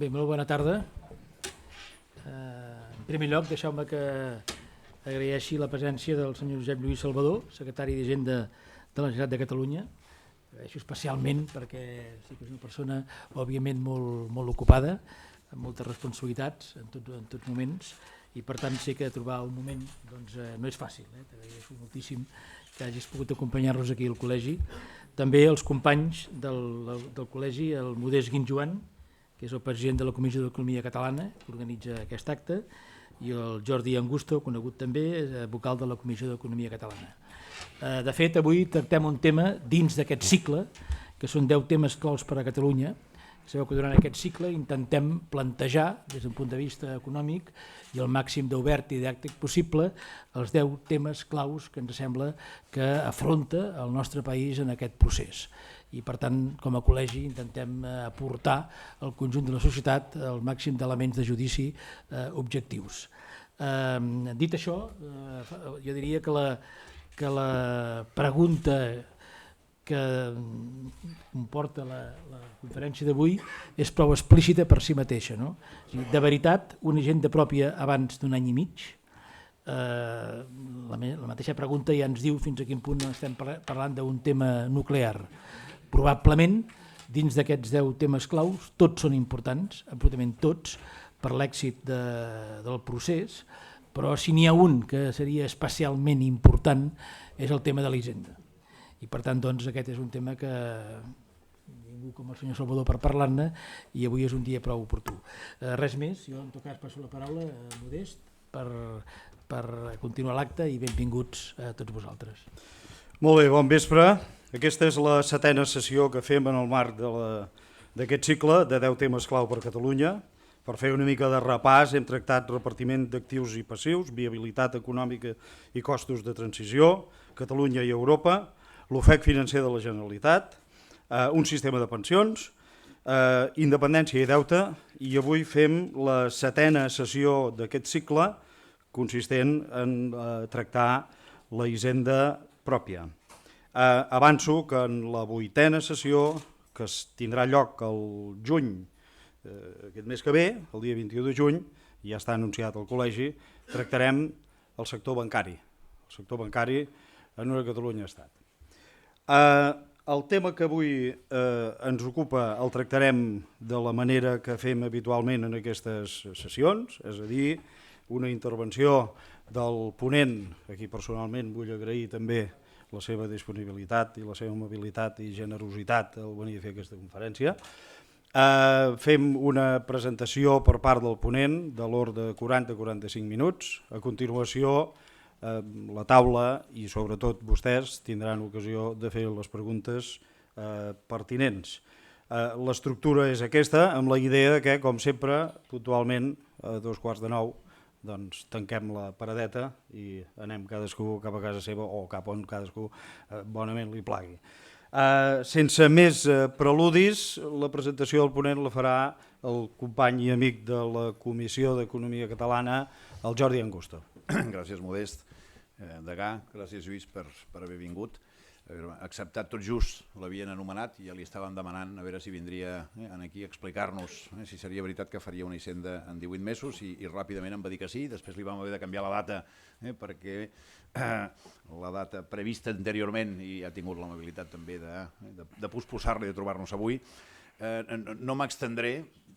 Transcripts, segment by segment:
Bé, molt bona tarda. En primer lloc, deixeu-me que agraeixi la presència del senyor Josep Lluís Salvador, secretari d'Hisenda de la Generalitat de Catalunya. Agraeixo especialment perquè sí que és una persona, òbviament, molt ocupada, amb moltes responsabilitats en tots moments, i per tant sé que trobar un moment no és fàcil. T'agraeixo moltíssim que hagis pogut acompanyar-nos aquí al col·legi. També els companys del col·legi, el Modest Guinjoan, que és el president de la Comissió d'Economia Catalana, que organitza aquest acte, i el Jordi Angusto, conegut també, vocal de la Comissió d'Economia Catalana. De fet, avui tractem un tema dins d'aquest cicle, que són 10 temes claus per a Catalunya. Sabeu que durant aquest cicle intentem plantejar, des d'un punt de vista econòmic i el màxim d'obert i didàctic possible, els 10 temes claus que ens sembla que afronta el nostre país en aquest procés. I per tant, com a col·legi, intentem aportar al conjunt de la societat el màxim d'elements de judici objectius. Dit això, jo diria que la pregunta que comporta la conferència d'avui és prou explícita per si mateixa. No? De veritat, una hisenda pròpia abans d'un any i mig? La mateixa pregunta ja ens diu fins a quin punt estem parlant d'un tema nuclear. Probablement, dins d'aquests 10 temes claus, tots són importants, absolutament tots, per l'èxit del procés, però si n'hi ha un que seria especialment important és el tema de la hisenda. I per tant, doncs, aquest és un tema que ningú com el senyor Salvador per parlar-ne, i avui és un dia prou oportú. Res més, jo en tot cas passo la paraula a Modest per continuar l'acte, i benvinguts a tots vosaltres. Molt bé, bon vespre. Aquesta és la 7a sessió que fem en el marc d'aquest cicle de 10 temes clau per Catalunya. Per fer una mica de repàs, hem tractat repartiment d'actius i passius, viabilitat econòmica i costos de transició, Catalunya i Europa, l'ofec financer de la Generalitat, un sistema de pensions, independència i deute, i avui fem la 7a sessió d'aquest cicle, consistent en tractar la hisenda pròpia. Avanço que en la 8a sessió, que es tindrà lloc el juny, aquest mes que ve, el dia 21 de juny, ja està anunciat al col·legi, tractarem el sector bancari en una Catalunya-Estat. El tema que avui ens ocupa el tractarem de la manera que fem habitualment en aquestes sessions, és a dir, una intervenció del ponent, a qui personalment vull agrair també la seva disponibilitat i la seva amabilitat i generositat al venir a fer aquesta conferència. Fem una presentació per part del ponent de l'ordre de 40-45 minuts. A continuació, la taula i sobretot vostès tindran ocasió de fer les preguntes pertinents. L'estructura és aquesta, amb la idea que, com sempre, puntualment a 8:45, doncs tanquem la paradeta i anem cadascú cap a casa seva o cap on cadascú bonament li plagui. Sense més preludis, la presentació del ponent la farà el company i amic de la Comissió d'Economia Catalana, el Jordi Angusto. Gràcies, Modest. Degà, gràcies, Lluís, per haver vingut. Acceptat tot just, l'havien anomenat i ja li estàvem demanant a veure si vindria aquí a explicar-nos si seria veritat que faria una hisenda en 18 mesos i ràpidament em va dir que sí. Després li vam haver de canviar la data perquè la data prevista anteriorment, i ha tingut l'amabilitat també de posposar-la i de trobar-nos avui. No m'extendré.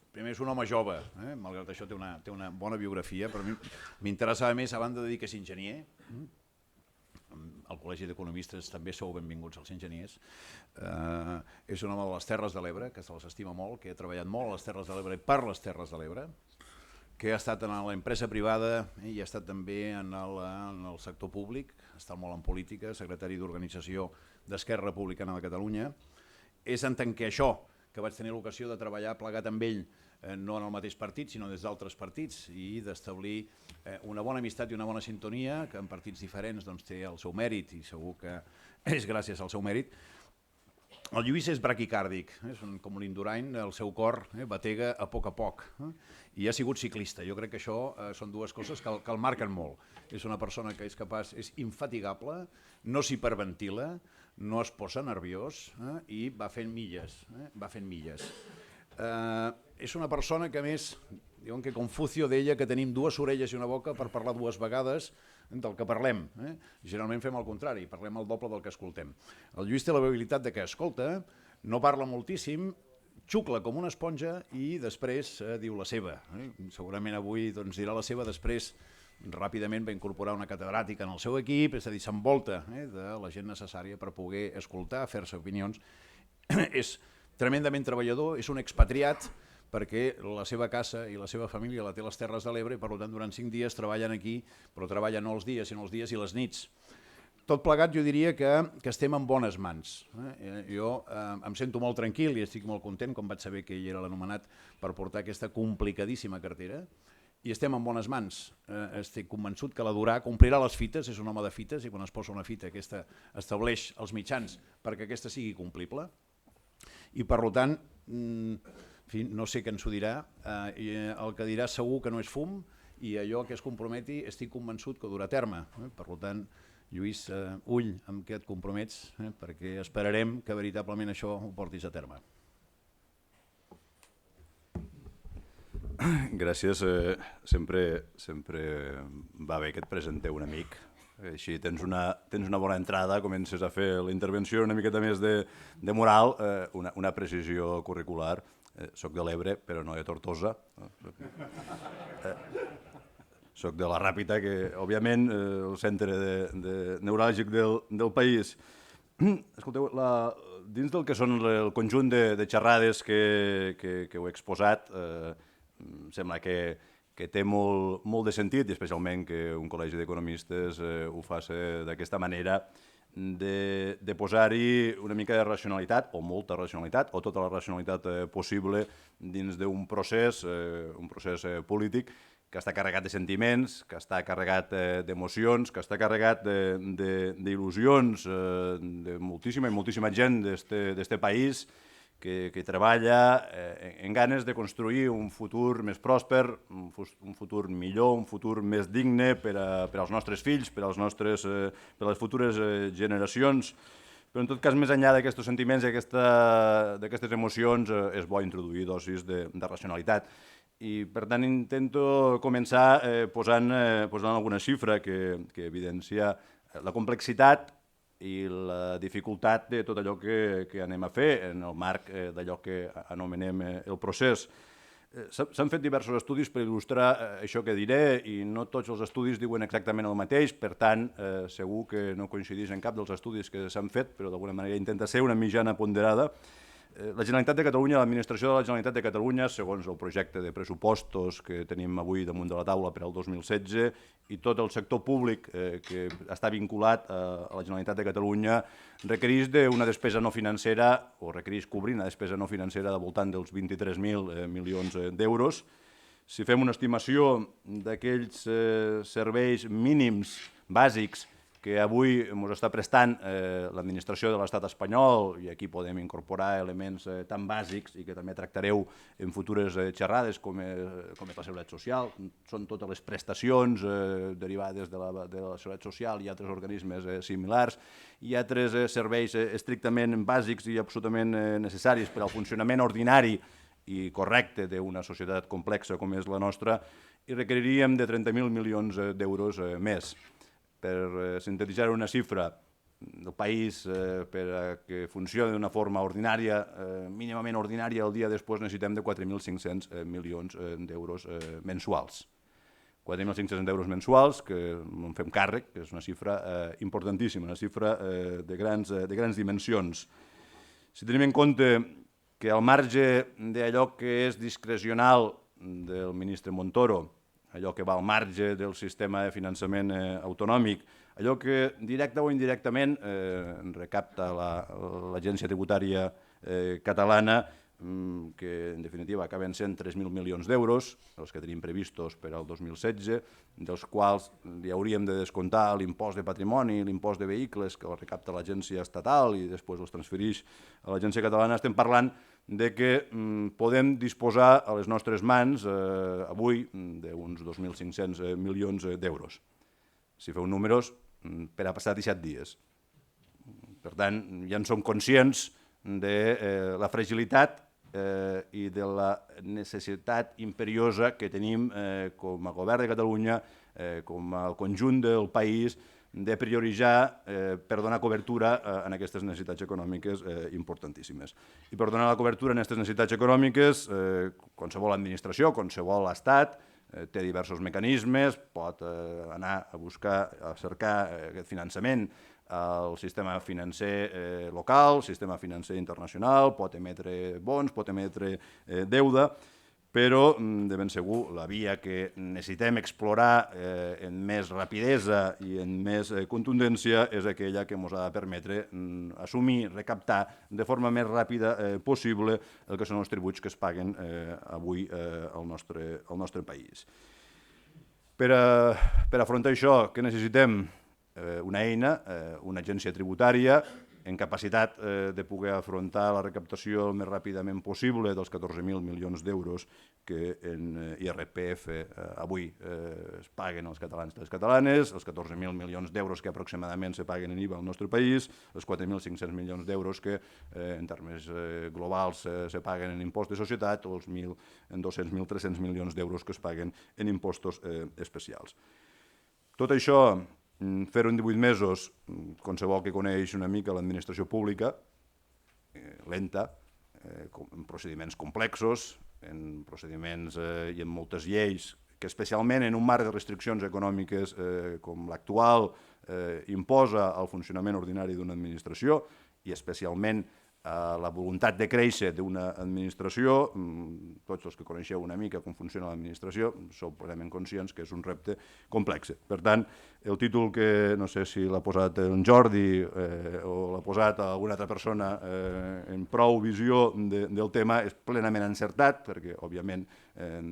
Primer, és un home jove, malgrat això té una bona biografia, però a mi m'interessava més, a banda de dir que és enginyer, al Col·legi d'Economistes també sou benvinguts els enginyers, és un home de les Terres de l'Ebre, que se les estima molt, que ha treballat molt a les Terres de l'Ebre i per les Terres de l'Ebre, que ha estat en l'empresa privada i ha estat també en el sector públic, ha estat molt en política, secretari d'Organització d'Esquerra Republicana de Catalunya. És en tant que això que vaig tenir l'ocasió de treballar plegat amb ell, no en el mateix partit, sinó des d'altres partits, i d'establir una bona amistat i una bona sintonia, que en partits diferents té el seu mèrit, i segur que és gràcies al seu mèrit. El Lluís és braquicàrdic, és com l'Indurain, el seu cor batega a poc, i ha sigut ciclista. Jo crec que això són dues coses que el marquen molt. És una persona que és capaç, és infatigable, no s'hiperventila, no es posa nerviós i va fent milles. és una persona que, a més, diuen que Confucio deia que tenim dues orelles i una boca per parlar dues vegades del que parlem. Generalment fem el contrari, parlem el doble del que escoltem. El Lluís té la habilitat de que escolta, no parla moltíssim, xucla com una esponja i després diu la seva. Segurament avui dirà la seva, després ràpidament va incorporar una catedràtica en el seu equip, és a dir, s'envolta de la gent necessària per poder escoltar, fer-se opinions. És tremendament treballador, és un expatriat, perquè la seva casa i la seva família la té a les Terres de l'Ebre i per tant durant 5 dies treballen aquí, però treballen no els dies sinó els dies i les nits. Tot plegat jo diria que estem en bones mans. Jo em sento molt tranquil i estic molt content, com vaig saber que ell era l'anomenat per portar aquesta complicadíssima cartera, i estem en bones mans. Estic convençut que la Durà complirà les fites, és un home de fites, i quan es posa una fita aquesta estableix els mitjans perquè aquesta sigui complible, i per tant, en fi, no sé què ens ho dirà, el que dirà segur que no és fum, i allò que es comprometi estic convençut que ho durà a terme. Per tant, Lluís, ull amb què et compromets, perquè esperarem que veritablement això ho portis a terme. Gràcies. Sempre va bé que et presenteu un amic. Així tens una bona entrada, comences a fer la intervenció una miqueta més de moral, una precisió curricular. Soc de l'Ebre, però no de Tortosa. Soc de la Ràpita, que, òbviament, el centre neuràlgic del país. Escolteu, dins del que són el conjunt de xerrades que heu exposat, em sembla que té molt de sentit, i especialment que un col·legi d'economistes ho faci d'aquesta manera, de posar-hi una mica de racionalitat, o molta racionalitat, o tota la racionalitat possible dins d'un procés polític que està carregat de sentiments, que està carregat d'emocions, que està carregat d'il·lusions de moltíssima gent d'este país que treballa en ganes de construir un futur més pròsper, un futur millor, un futur més digne per als nostres fills, per a les futures generacions. Però en tot cas, més enllà d'aquests sentiments i d'aquestes emocions, és bo introduir dosis de racionalitat. I per tant intento començar posant alguna xifra que evidencia la complexitat i la dificultat de tot allò que anem a fer en el marc d'allò que anomenem el procés. S'han fet diversos estudis per il·lustrar això que diré i no tots els estudis diuen exactament el mateix, per tant, segur que no coincideix en cap dels estudis que s'han fet, però d'alguna manera intenta ser una mitjana ponderada. La Generalitat de Catalunya, l'administració de la Generalitat de Catalunya, segons el projecte de pressupostos que tenim avui damunt de la taula per al 2016, i tot el sector públic que està vinculat a la Generalitat de Catalunya, requereix d'una despesa no financera, o requereix cobrir una despesa no financera de voltant dels 23.000 milions d'euros. Si fem una estimació d'aquells serveis mínims bàsics que avui ens està prestant l'administració de l'estat espanyol, i aquí podem incorporar elements tan bàsics i que també tractareu en futures xerrades, com és la seguretat social, són totes les prestacions derivades de la seguretat social i altres organismes similars, i altres serveis estrictament bàsics i absolutament necessaris per al funcionament ordinari i correcte d'una societat complexa com és la nostra, i requeriríem de 30.000 milions d'euros més. Per sintetitzar una xifra, el país, per a que funcioni d'una forma ordinària, mínimament ordinària, el dia després necessitem de 4.500 milions d'euros mensuals. 4.500 euros mensuals, que no en fem càrrec, que és una xifra importantíssima, una xifra de grans dimensions. Si tenim en compte que al marge d'allò que és discrecional del ministre Montoro, allò que va al marge del sistema de finançament autonòmic, allò que directa o indirectament recapta l'Agència Tributària Catalana, que en definitiva acaben sent 3.000 milions d'euros, els que tenim previstos per al 2016, dels quals hi hauríem de descomptar l'impost de patrimoni, l'impost de vehicles, que el recapta l'agència estatal i després els transfereix a l'Agència Catalana. Estem parlant de que podem disposar a les nostres mans avui d'uns 2.500 milions d'euros. Si feu números, per a passar 17 dies. Per tant, ja en som conscients de la fragilitat i de la necessitat imperiosa que tenim com a govern de Catalunya, com a conjunt del país, de prioritzar per donar cobertura a aquestes necessitats econòmiques importantíssimes. I per donar la cobertura a aquestes necessitats econòmiques, qualsevol administració, qualsevol estat, té diversos mecanismes, pot anar a buscar, a cercar aquest finançament al sistema financer local, sistema financer internacional, pot emetre bons, pot emetre deuda, però de ben segur la via que necessitem explorar amb més rapidesa i amb més contundència és aquella que ens ha de permetre assumir, recaptar de forma més ràpida possible el que són els tributs que es paguen avui al nostre país. Per afrontar això, què necessitem? Una eina, una agència tributària en capacitat de poder afrontar la recaptació el més ràpidament possible dels 14.000 milions d'euros que en IRPF avui es paguen als catalans i les catalanes, els 14.000 milions d'euros que aproximadament se paguen en IVA al nostre país, els 4.500 milions d'euros que en termes globals se paguen en impost de societat o els 1.200-1.300 milions d'euros que es paguen en impostos especials. Tot això, fer-ho en 18 mesos, qualsevol que coneix una mica l'administració pública, lenta, en procediments complexos, en procediments i en moltes lleis, que especialment en un marc de restriccions econòmiques com l'actual imposa el funcionament ordinari d'una administració i especialment la voluntat de créixer d'una administració. Tots els que coneixeu una mica com funciona l'administració sou plenament conscients que és un repte complex. Per tant, el títol que no sé si l'ha posat en Jordi o l'ha posat alguna altra persona en prou visió del tema és plenament encertat perquè, òbviament,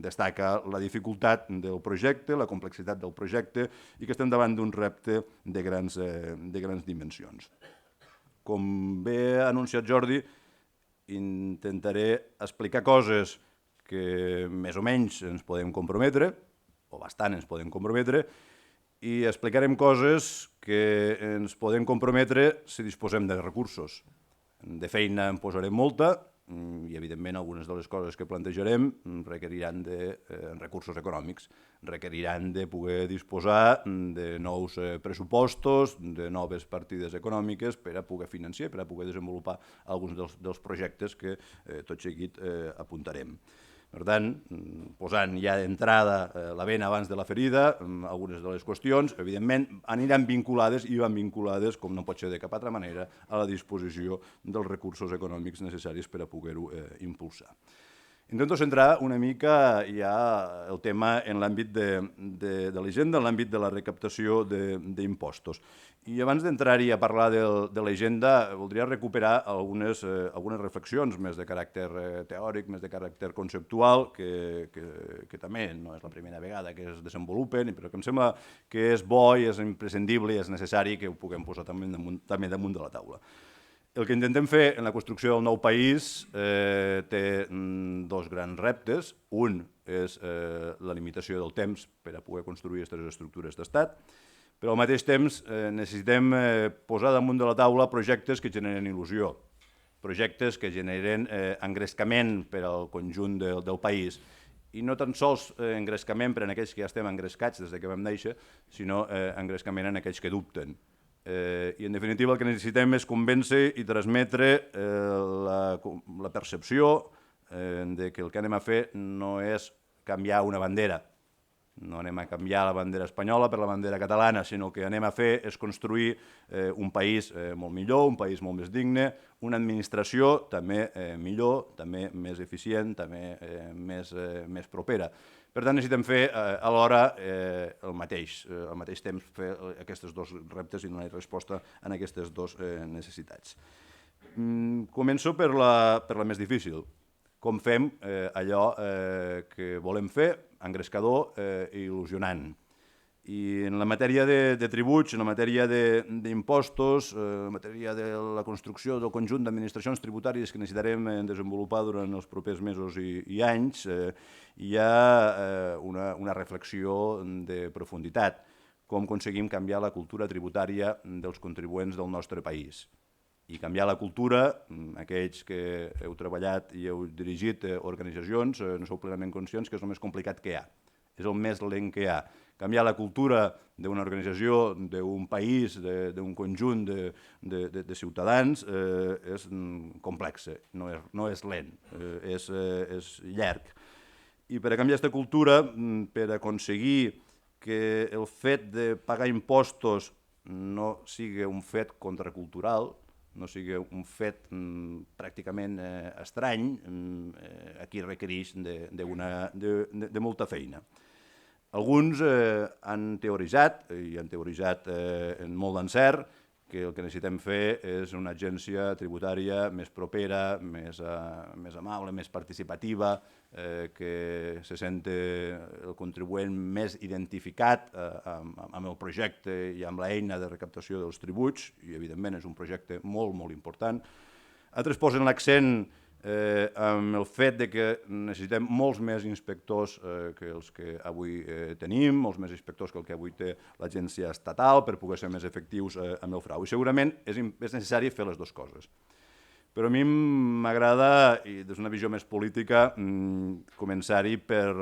destaca la dificultat del projecte, la complexitat del projecte i que estem davant d'un repte de grans dimensions. Com bé ha anunciat Jordi, intentaré explicar coses que més o menys ens podem comprometre, o bastant ens podem comprometre, i explicarem coses que ens podem comprometre si disposem de recursos. De feina en posarem molta i, evidentment, algunes de les coses que plantejarem requeriran de recursos econòmics, requeriran de poder disposar de nous pressupostos, de noves partides econòmiques per a poder financiar, per a poder desenvolupar alguns dels projectes que tot seguit apuntarem. Per tant, posant ja d'entrada la vena abans de la ferida, algunes de les qüestions, evidentment, aniran vinculades i van vinculades, com no pot ser de cap altra manera, a la disposició dels recursos econòmics necessaris per a poder-ho impulsar. Intento centrar una mica ja el tema en l'àmbit de l'agenda, en l'àmbit de la recaptació d'impostos. I abans d'entrar-hi a parlar de l'agenda, voldria recuperar algunes reflexions més de caràcter teòric, més de caràcter conceptual, que també no és la primera vegada que es desenvolupen, però que em sembla que és bo i és imprescindible i és necessari que ho puguem posar també damunt de la taula. El que intentem fer en la construcció del nou país té dos grans reptes. Un és la limitació del temps per a poder construir aquestes estructures d'estat, però al mateix temps necessitem posar damunt de la taula projectes que generen il·lusió, projectes que generen engrescament per al conjunt del país, i no tan sols engrescament per a aquells que ja estem engrescats des que vam néixer, sinó engrescament en aquells que dubten. I, en definitiva, el que necessitem és convèncer i transmetre la percepció de que el que anem a fer no és canviar una bandera, no anem a canviar la bandera espanyola per la bandera catalana, sinó que anem a fer és construir un país molt millor, un país molt més digne, una administració també millor, també més eficient, també més propera. Per tant, necessitem fer alhora al mateix temps fer aquests dos reptes i donar resposta a aquestes dues necessitats. Començo per la més difícil. Com fem allò que volem fer, engrescador i il·lusionant. I en la matèria de tributs, en la matèria d'impostos, en la matèria de la construcció del conjunt d'administracions tributàries que necessitarem desenvolupar durant els propers mesos i anys, hi ha una reflexió de profunditat. Com aconseguim canviar la cultura tributària dels contribuents del nostre país. I canviar la cultura, aquells que heu treballat i heu dirigit organitzacions, no sou plenament conscients que és el més complicat que hi ha, és el més lent que hi ha. Canviar la cultura d'una organització, d'un país, d'un conjunt de ciutadans és complex, no és lent, és llarg. I per a canviar aquesta cultura, per aconseguir que el fet de pagar impostos no sigui un fet contracultural, no sigui un fet pràcticament estrany, aquí requereix de molta feina. Alguns han teoritzat, i han teoritzat en molt d'encert, que el que necessitem fer és una agència tributària més propera, més amable, més participativa, que se senti el contribuent més identificat amb el projecte i amb l'eina de recaptació dels tributs, i evidentment és un projecte molt, molt important. Altres posen l'accent amb el fet de que necessitem molts més inspectors que els que avui tenim, molts més inspectors que el que avui té l'agència estatal per poder ser més efectius amb el frau. I segurament és necessari fer les dues coses. Però a mi m'agrada, i des d'una visió més política, començar-hi per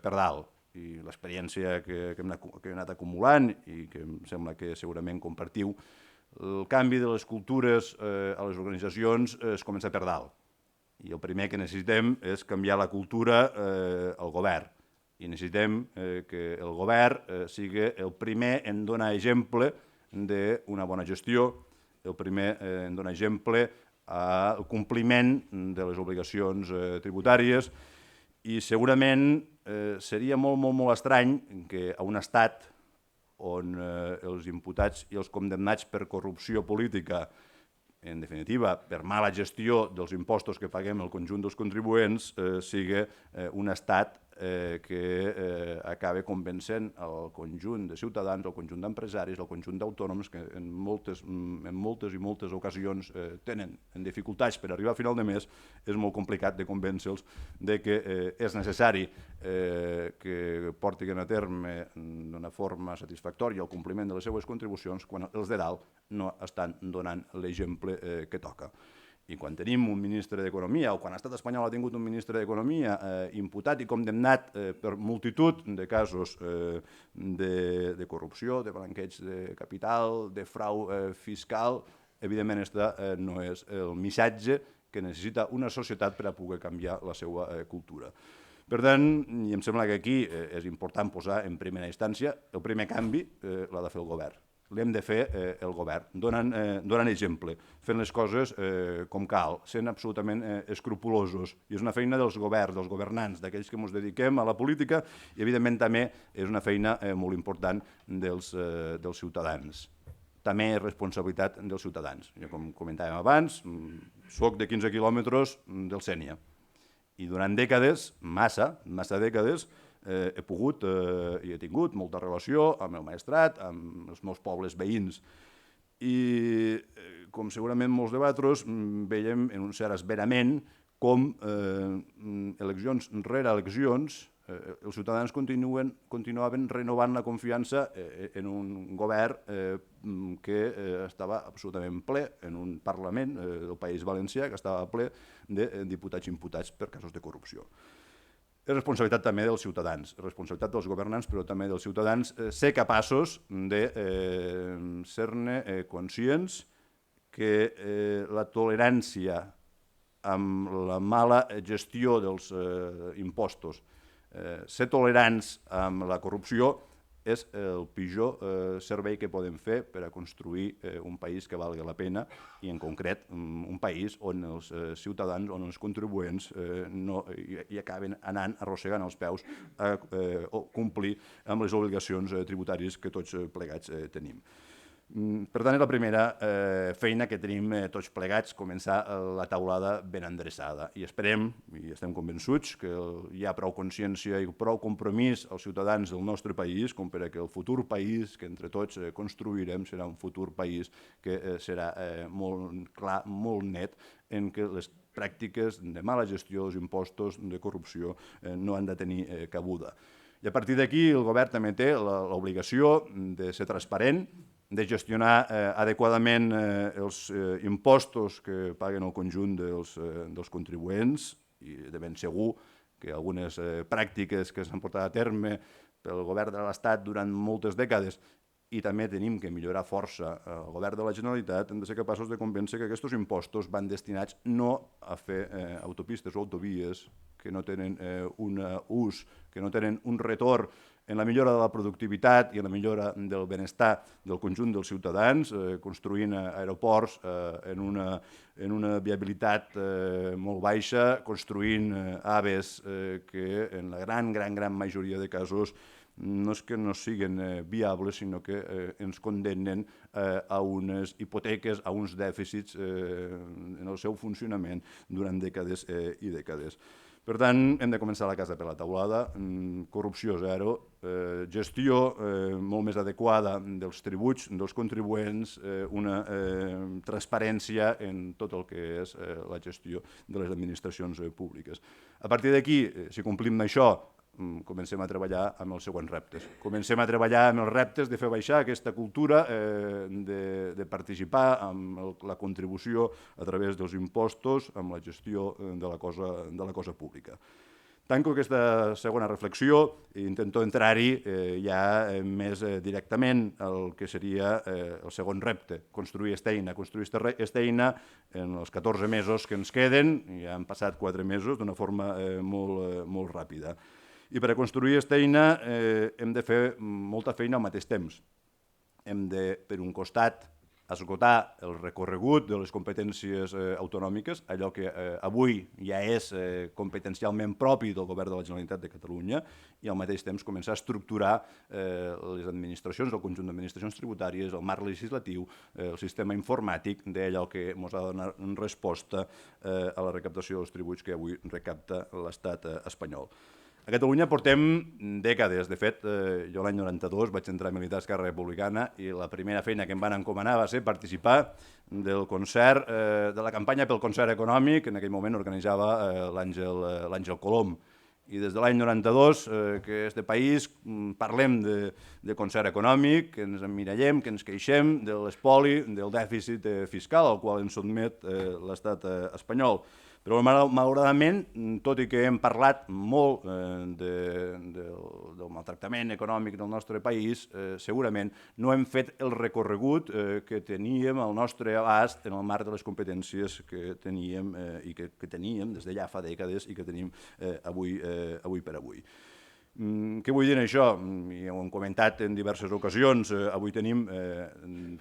dalt. I l'experiència que hem anat acumulant i que em sembla que segurament compartiu, el canvi de les cultures a les organitzacions es comença per dalt. I el primer que necessitem és canviar la cultura al govern. I necessitem que el govern sigui el primer en donar exemple d'una bona gestió, el primer en donar exemple al compliment de les obligacions tributàries, i segurament seria molt, molt, molt estrany que a un estat on els imputats i els condemnats per corrupció política, en definitiva, per mala gestió dels impostos que paguem el conjunt dels contribuents, sigui un estat que acabi convencent el conjunt de ciutadans, el conjunt d'empresaris, el conjunt d'autònoms que en moltes i moltes ocasions tenen dificultats per arribar a final de mes. És molt complicat de convèncer-los que és necessari que portin a terme d'una forma satisfactòria el compliment de les seues contribucions quan els de dalt no estan donant l'exemple que toca. I quan tenim un ministre d'Economia, o quan l'estat espanyol ha tingut un ministre d'Economia imputat i condemnat per multitud de casos de corrupció, de blanqueig de capital, de frau fiscal, evidentment aquest no és el missatge que necessita una societat per a poder canviar la seva cultura. Per tant, i em sembla que aquí és important posar en primera instància el primer canvi l'ha de fer el govern. L'hem de fer el govern, donant exemple, fent les coses com cal, sent absolutament escrupulosos. I és una feina dels governs, dels governants, d'aquells que ens dediquem a la política, i evidentment també és una feina molt important dels ciutadans. També és responsabilitat dels ciutadans. Jo, com comentàvem abans, soc de 15 quilòmetres del Sénia. I durant dècades, massa dècades, he pogut i he tingut molta relació amb el Maestrat, amb els meus pobles veïns. I, com segurament molts de vosaltres, veiem en un cert esverament com eleccions rere eleccions els ciutadans continuaven renovant la confiança en un govern que estava absolutament ple, en un Parlament del País Valencià que estava ple de diputats imputats per casos de corrupció. És responsabilitat també dels ciutadans, responsabilitat dels governants, però també dels ciutadans, ser capaços de ser-ne conscients que la tolerància amb la mala gestió dels impostos, ser tolerants amb la corrupció, és el pitjor servei que podem fer per a construir un país que valgui la pena i, en concret, un país on els ciutadans, on els contribuents hi acaben anant, arrossegant els peus a complir amb les obligacions tributàries que tots plegats tenim. Per tant, és la primera feina que tenim tots plegats, començar la taulada ben endreçada. I esperem, i estem convençuts, que hi ha prou consciència i prou compromís als ciutadans del nostre país com per a que el futur país que entre tots construirem serà un futur país que serà molt clar, molt net, en què les pràctiques de mala gestió dels impostos, de corrupció, no han de tenir cabuda. I a partir d'aquí el govern també té l'obligació de ser transparent, de gestionar adequadament els impostos que paguen el conjunt dels contribuents, i de ben segur que algunes pràctiques que s'han portat a terme pel govern de l'Estat durant moltes dècades i també tenim que millorar força el govern de la Generalitat, hem de ser capaços de convèncer que aquests impostos van destinats no a fer autopistes o autovies que no tenen un ús, que no tenen un retorn en la millora de la productivitat i en la millora del benestar del conjunt dels ciutadans, construint aeroports en una viabilitat molt baixa, construint AVEs que en la gran majoria de casos no és que no siguin viables, sinó que ens condemnen a unes hipoteques, a uns dèficits en el seu funcionament durant dècades i dècades. Per tant, hem de començar la casa per la teulada, corrupció zero, gestió molt més adequada dels tributs, dels contribuents, una transparència en tot el que és la gestió de les administracions públiques. A partir d'aquí, si complim això, comencem a treballar amb els següents reptes. Comencem a treballar amb els reptes de fer baixar aquesta cultura, de participar amb la contribució a través dels impostos, amb la gestió de la cosa pública. Tanco aquesta segona reflexió i intento entrar-hi ja més directament al que seria el segon repte, construir esta eina. Construir esta eina en els 14 mesos que ens queden, ja han passat 4 mesos d'una forma molt ràpida. I per a construir aquesta eina hem de fer molta feina al mateix temps. Hem de, per un costat, esgotar el recorregut de les competències autonòmiques, allò que avui ja és competencialment propi del Govern de la Generalitat de Catalunya, i al mateix temps començar a estructurar les administracions, el conjunt d'administracions tributàries, el marc legislatiu, el sistema informàtic d'allò que ens ha de donar resposta a la recaptació dels tributs que avui recapta l'Estat espanyol. A Catalunya portem dècades. De fet, jo l'any 92 vaig entrar a militar a Esquerra Republicana i la primera feina que em van encomanar va ser participar del concert, de la campanya pel concert econòmic, en aquell moment organitzava l'Àngel Colom. I des de l'any 92 que este país parlem de concert econòmic, que ens emmirallem, que ens queixem de l'espoli, del dèficit fiscal al qual ens sotmet l'estat espanyol. Però, malauradament, tot i que hem parlat molt del maltractament econòmic del nostre país, segurament no hem fet el recorregut que teníem al nostre abast en el marc de les competències que teníem i que teníem des de ja fa dècades i que tenim avui per avui. Què vull dir en això? Ja ho hem comentat en diverses ocasions. Avui tenim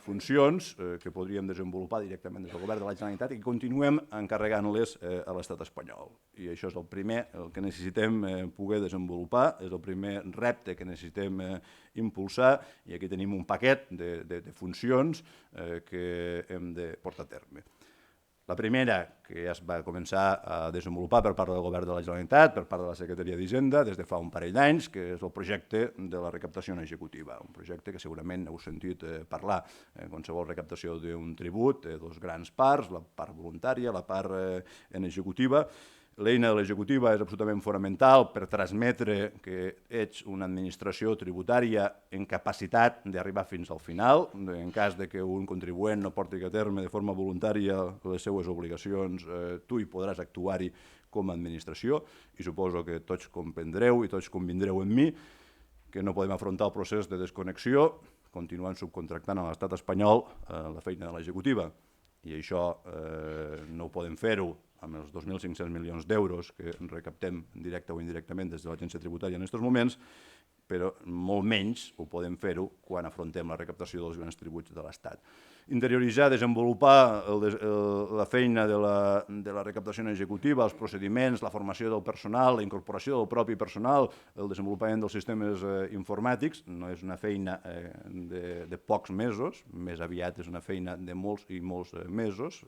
funcions que podríem desenvolupar directament des del Govern de la Generalitat i que continuem encarregant-les a l'estat espanyol. I això és el primer, el que necessitem poder desenvolupar, és el primer repte que necessitem impulsar, i aquí tenim un paquet de funcions que hem de portar a terme. La primera, que ja es va començar a desenvolupar per part del Govern de la Generalitat, per part de la Secretaria d'Hisenda, des de fa un parell d'anys, que és el projecte de la recaptació en executiva. Un projecte que segurament heu sentit parlar. Qualsevol recaptació d'un tribut té dos grans parts, la part voluntària, la part en executiva. L'eina de l'executiva és absolutament fonamental per transmetre que ets una administració tributària en capacitat d'arribar fins al final. En cas de que un contribuent no porti a terme de forma voluntària les seues obligacions, tu hi podràs actuar-hi com a administració, i suposo que tots comprendreu i tots convindreu amb mi que no podem afrontar el procés de desconnexió continuant subcontractant a l'estat espanyol la feina de l'executiva. I això no ho podem fer-ho amb els 2.500 milions d'euros que recaptem directe o indirectament des de l'Agència Tributària en aquests moments, però molt menys ho podem fer-ho quan afrontem la recaptació dels grans tributs de l'Estat. Interioritzar, desenvolupar la feina de la recaptació en executiva, els procediments, la formació del personal, la incorporació del propi personal, el desenvolupament dels sistemes informàtics, no és una feina de pocs mesos, més aviat és una feina de molts i molts mesos.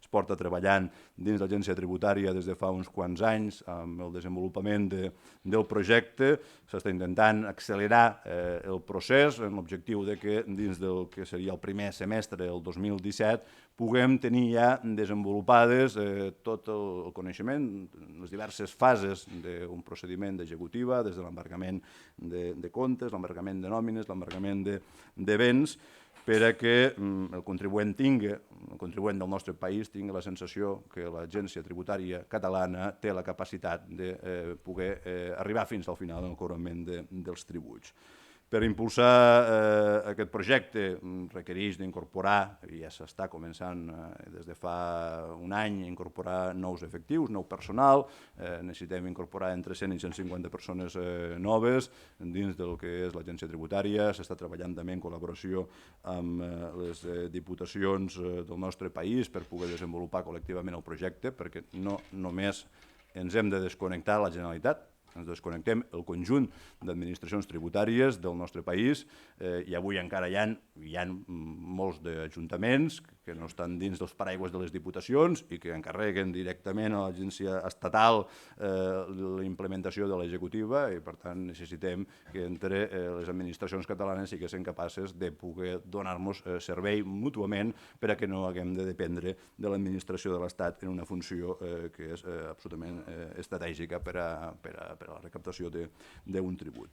Es porta treballant dins l'Agència Tributària des de fa uns quants anys amb el desenvolupament del projecte. S'està intentant accelerar el procés amb l'objectiu que dins del que seria el primer semestre del 2017 puguem tenir ja desenvolupades tot el coneixement, les diverses fases d'un procediment d'executiva, des de l'embargament de comptes, l'embargament de nòmines, l'embargament de béns, per a que el contribuent del nostre país tingui la sensació que l'Agència Tributària Catalana té la capacitat de poder arribar fins al final en el cobrament dels tributs. Per impulsar aquest projecte requereix d'incorporar, i ja s'està començant des de fa un any, incorporar nous efectius, nou personal. Necessitem incorporar entre 100 i 150 persones noves dins del que és l'agència tributària. S'està treballant també en col·laboració amb les diputacions del nostre país per poder desenvolupar col·lectivament el projecte, perquè no només ens hem de desconnectar la Generalitat, ens desconnectem el conjunt d'administracions tributàries del nostre país i avui encara hi ha molts d'ajuntaments que no estan dins dels paraigües de les diputacions i que encarreguen directament a l'agència estatal la implementació de l'executiva i per tant necessitem que entre les administracions catalanes siguessin capaces de poder donar-nos servei mútuament per a que no haguem de dependre de l'administració de l'Estat en una funció que és absolutament estratègica per a la recaptació d'un tribut.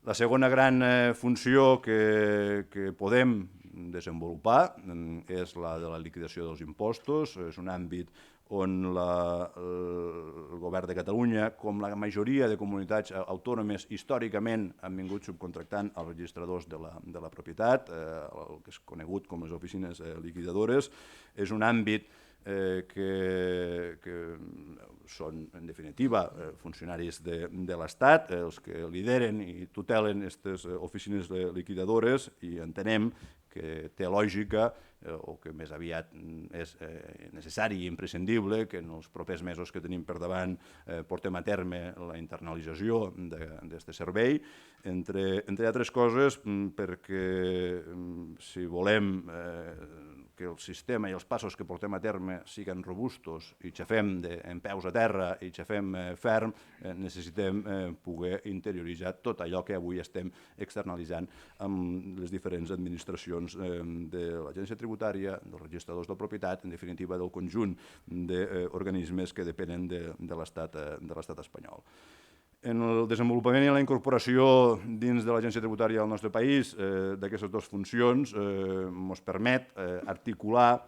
La segona gran funció que podem desenvolupar és la de la liquidació dels impostos. És un àmbit on el govern de Catalunya, com la majoria de comunitats autònomes, històricament han vingut subcontractant els registradors de la propietat, el que és conegut com les oficines liquidadores. És un àmbit que són, en definitiva, funcionaris de l'Estat, els que lideren i tutelen aquestes oficines liquidadores i entenem que té lògica o que més aviat és necessari i imprescindible que en els propers mesos que tenim per davant portem a terme la internalització d'aquest servei, entre altres coses perquè si volem que el sistema i els passos que portem a terme siguin robustos i xafem en peus a terra i xafem ferm, necessitem poder interioritzar tot allò que avui estem externalitzant amb les diferents administracions de l'agència tributària, dels registradors de la propietat, en definitiva del conjunt d'organismes que depenen de l'estat espanyol. En el desenvolupament i la incorporació dins de l'agència tributària del nostre país d'aquestes dues funcions ens permet articular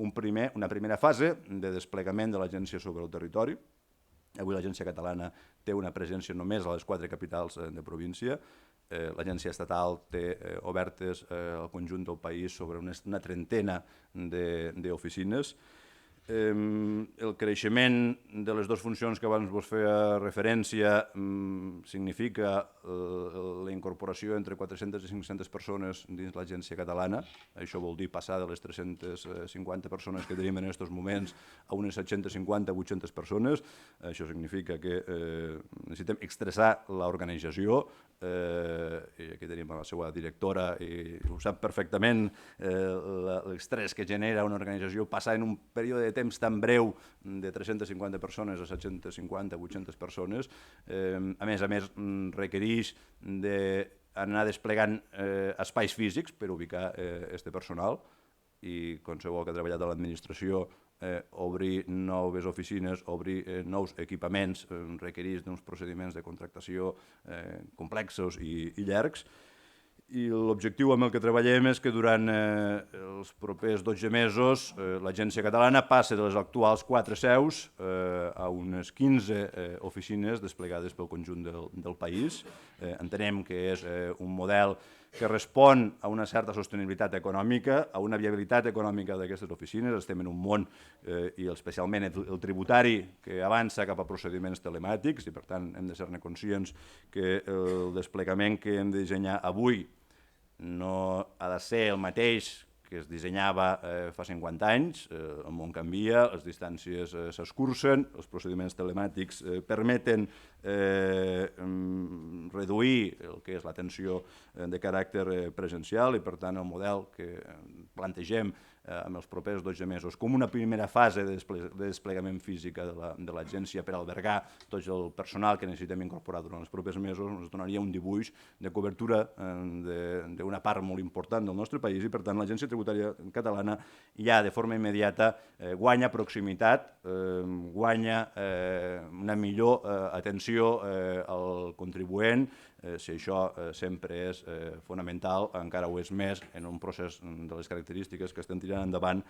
una primera fase de desplegament de l'agència sobre el territori. Avui l'agència catalana té una presència només a les 4 capitals de província. L'agència estatal té obertes al conjunt del país sobre una trentena d'oficines. El creixement de les dues funcions que abans vos feia referència significa la incorporació entre 400 i 500 persones dins l'agència catalana. Això vol dir passar de les 350 persones que tenim en aquests moments a unes 750-800 persones. Això significa que necessitem extressar l'organització. Aquí tenim la seva directora i ho sap perfectament, l'estrès que genera una organització passar en un període de temps tan breu de 350 persones a 750, 800 persones, a més requereix d'anar desplegant espais físics per ubicar aquest personal i qualsevol que ha treballat a l'administració obrir noves oficines, obrir nous equipaments requereix d'uns procediments de contractació complexos i llargs. I l'objectiu amb el que treballem és que durant els propers 12 mesos l'agència catalana passi de les actuals 4 seus a unes 15 oficines desplegades pel conjunt del país. Entenem que és un model que respon a una certa sostenibilitat econòmica, a una viabilitat econòmica d'aquestes oficines. Estem en un món, i especialment el tributari, que avança cap a procediments telemàtics i per tant hem de ser-ne conscients que el desplegament que hem de dissenyar avui no ha de ser el mateix que es dissenyava fa 50 anys. El món canvia, les distàncies s'escurcen, els procediments telemàtics permeten reduir el que és l'atenció de caràcter presencial i per tant el model que plantegem en els propers 12 mesos com una primera fase de desplegament física de l'agència per albergar tot el personal que necessitem incorporar durant els propers mesos ens donaria un dibuix de cobertura d'una part molt important del nostre país i per tant l'agència tributària catalana ja de forma immediata guanya proximitat, guanya una millor atenció al contribuent, si això sempre és fonamental, encara ho és més en un procés de les característiques que estem tirant endavant,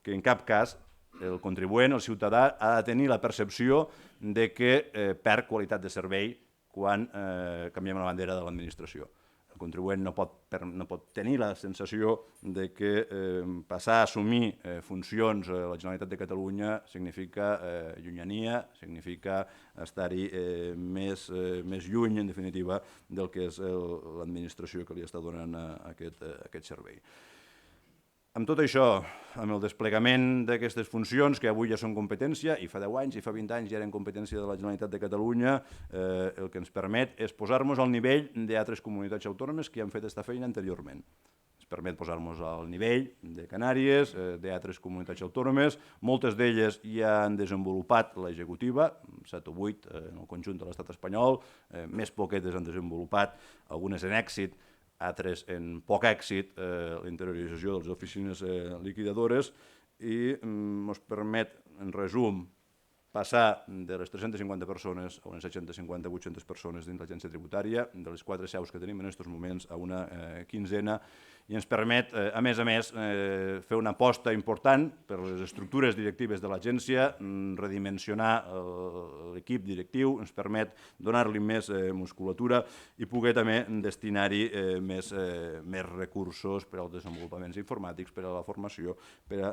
que en cap cas el contribuent, el ciutadà, ha de tenir la percepció de que perd qualitat de servei quan canviem la bandera de l'administració. El contribuent no pot tenir la sensació de que passar a assumir funcions a la Generalitat de Catalunya significa llunyania, significa estar-hi més lluny, en definitiva, del que és l'administració que li està donant aquest servei. Amb tot això, amb el desplegament d'aquestes funcions, que avui ja són competència, i fa 10 anys i fa 20 anys ja eren competència de la Generalitat de Catalunya, el que ens permet és posar-nos al nivell d'altres comunitats autònomes que han fet aquesta feina anteriorment. Ens permet posar-nos al nivell de Canàries, d'altres comunitats autònomes, moltes d'elles ja han desenvolupat l'executiva, 7 o 8 en el conjunt de l'estat espanyol, més poquetes han desenvolupat, algunes en èxit, altres en poc èxit, la interiorització de les oficines liquidadores, i ens permet, en resum, passar de les 350 persones a unes 750-800 persones dins l'agència tributària, de les 4 seus que tenim en aquests moments a una quinzena, i ens permet, a més, fer una aposta important per les estructures directives de l'agència, redimensionar l'equip directiu, ens permet donar-li més musculatura i poder també destinar-hi més recursos per als desenvolupaments informàtics, per a la formació, per a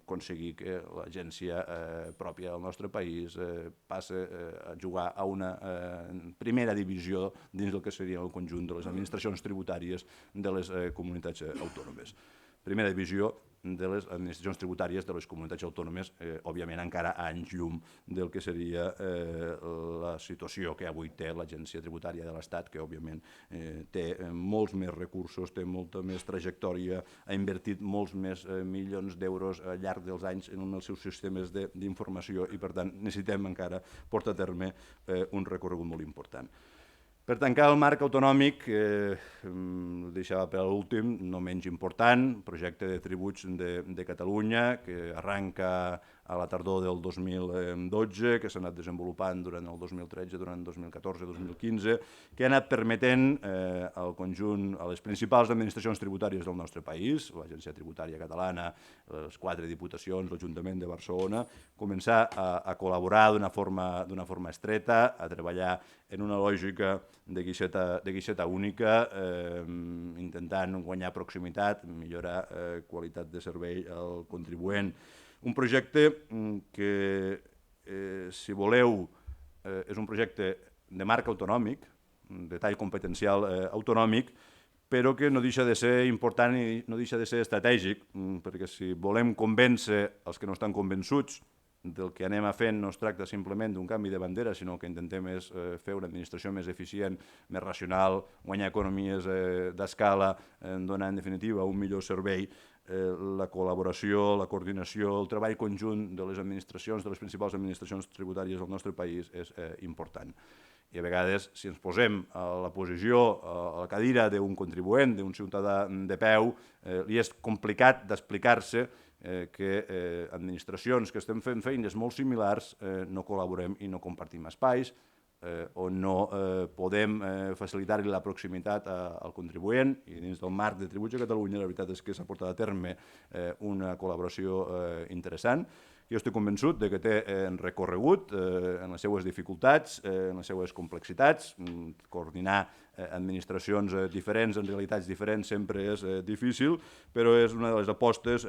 aconseguir que l'agència pròpia del nostre país passi a jugar a una primera divisió dins del que seria el conjunt de les administracions tributàries de les comunitats autònomes. Primera divisió de les administracions tributàries de les comunitats autònomes, òbviament encara a anys llum del que seria la situació que avui té l'Agència Tributària de l'Estat, que òbviament té molts més recursos, té molta més trajectòria, ha invertit molts més milions d'euros al llarg dels anys en un dels seus sistemes d'informació i, per tant, necessitem encara portar a terme un recorregut molt important. Per tancar el marc autonòmic, el deixava per l'últim, no menys important, projecte de tributs de Catalunya, que arranca a la tardor del 2012, que s'ha anat desenvolupant durant el 2013, durant el 2014, 2015, que ha anat permetent al conjunt, a les principals administracions tributàries del nostre país, l'Agència Tributària Catalana, les 4 diputacions, l'Ajuntament de Barcelona, començar a col·laborar d'una forma estreta, a treballar en una lògica de guixeta única, intentant guanyar proximitat, millorar qualitat de servei al contribuent. Un projecte que, si voleu, és un projecte de marc autonòmic, de tall competencial autonòmic, però que no deixa de ser important i no deixa de ser estratègic, perquè si volem convèncer els que no estan convençuts del que anem a fent no es tracta simplement d'un canvi de bandera, sinó que intentem és fer una administració més eficient, més racional, guanyar economies d'escala, donar en definitiva un millor servei. La col·laboració, la coordinació, el treball conjunt de les administracions, de les principals administracions tributàries del nostre país és important. I a vegades, si ens posem a la posició, a la cadira d'un contribuent, d'un ciutadà de peu, li és complicat d'explicar-se que administracions que estem fent feines molt similars no col·laborem i no compartim espais, on no podem facilitar-li la proximitat al contribuent, i dins del marc de Tributs a Catalunya la veritat és que s'ha portat a terme una col·laboració interessant. Jo estic convençut que té recorregut en les seues dificultats, en les seues complexitats. Coordinar administracions diferents en realitats diferents sempre és difícil, però és una de les apostes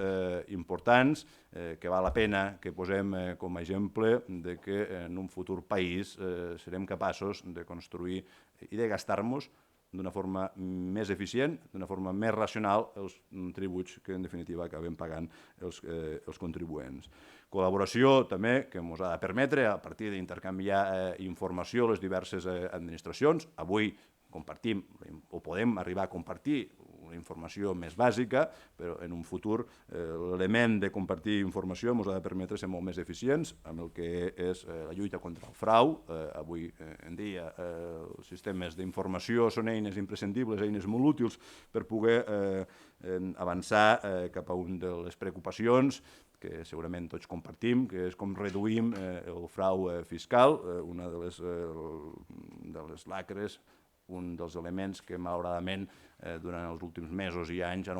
importants que val la pena que posem com a exemple de que en un futur país serem capaços de construir i de gastar-nos d'una forma més eficient, d'una forma més racional, els tributs que en definitiva acabem pagant els contribuents. Col·laboració també que ens ha de permetre, a partir d'intercanviar informació a les diverses administracions. Avui compartim o podem arribar a compartir una informació més bàsica, però en un futur l'element de compartir informació ens ha de permetre ser molt més eficients amb el que és la lluita contra el frau. Avui en dia els sistemes d'informació són eines imprescindibles, eines molt útils per poder avançar cap a una de les preocupacions que segurament tots compartim, que és com reduïm el frau fiscal, una de les lacres un dels elements que, malauradament, durant els últims mesos i anys han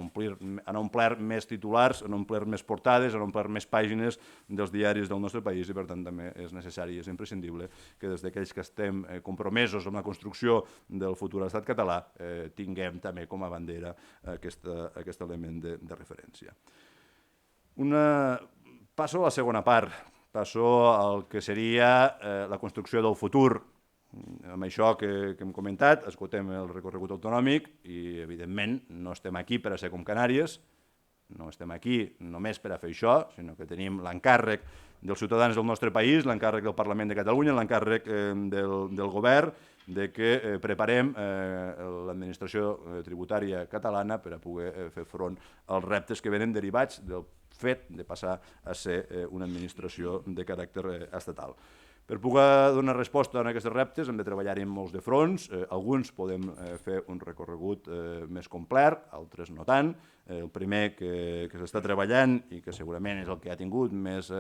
omplert més titulars, han omplert més portades, han omplert més pàgines dels diaris del nostre país i, per tant, també és necessari i és imprescindible que des d'aquells que estem compromesos amb la construcció del futur estat català tinguem també com a bandera aquest element de referència. Passo a la segona part, passo al que seria la construcció del futur. Amb això que hem comentat, esgotem el recorregut autonòmic i, evidentment, no estem aquí per a ser com Canàries, no estem aquí només per a fer això, sinó que tenim l'encàrrec dels ciutadans del nostre país, l'encàrrec del Parlament de Catalunya, l'encàrrec del govern, de que preparem l'administració tributària catalana per a poder fer front als reptes que venen derivats del fet de passar a ser una administració de caràcter estatal. Per poder donar resposta a aquests reptes hem de treballar-hi en molts de fronts. Alguns podem fer un recorregut més complet, altres no tant. El primer que s'està treballant i que segurament és el que ha tingut més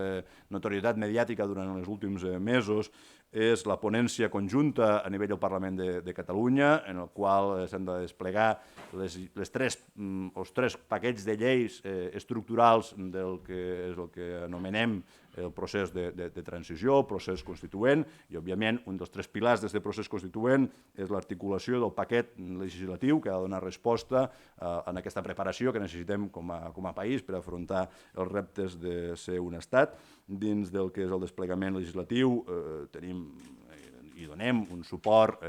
notorietat mediàtica durant els últims mesos és la ponència conjunta a nivell del Parlament de Catalunya, en el qual s'han de desplegar els tres paquets de lleis estructurals del que és el que anomenem el procés de transició, el procés constituent, i, òbviament, un dels tres pilars d'aquest procés constituent és l'articulació del paquet legislatiu que ha de donar resposta a aquesta preparació que necessitem com a país per afrontar els reptes de ser un estat. Dins del que és el desplegament legislatiu tenim i donem un suport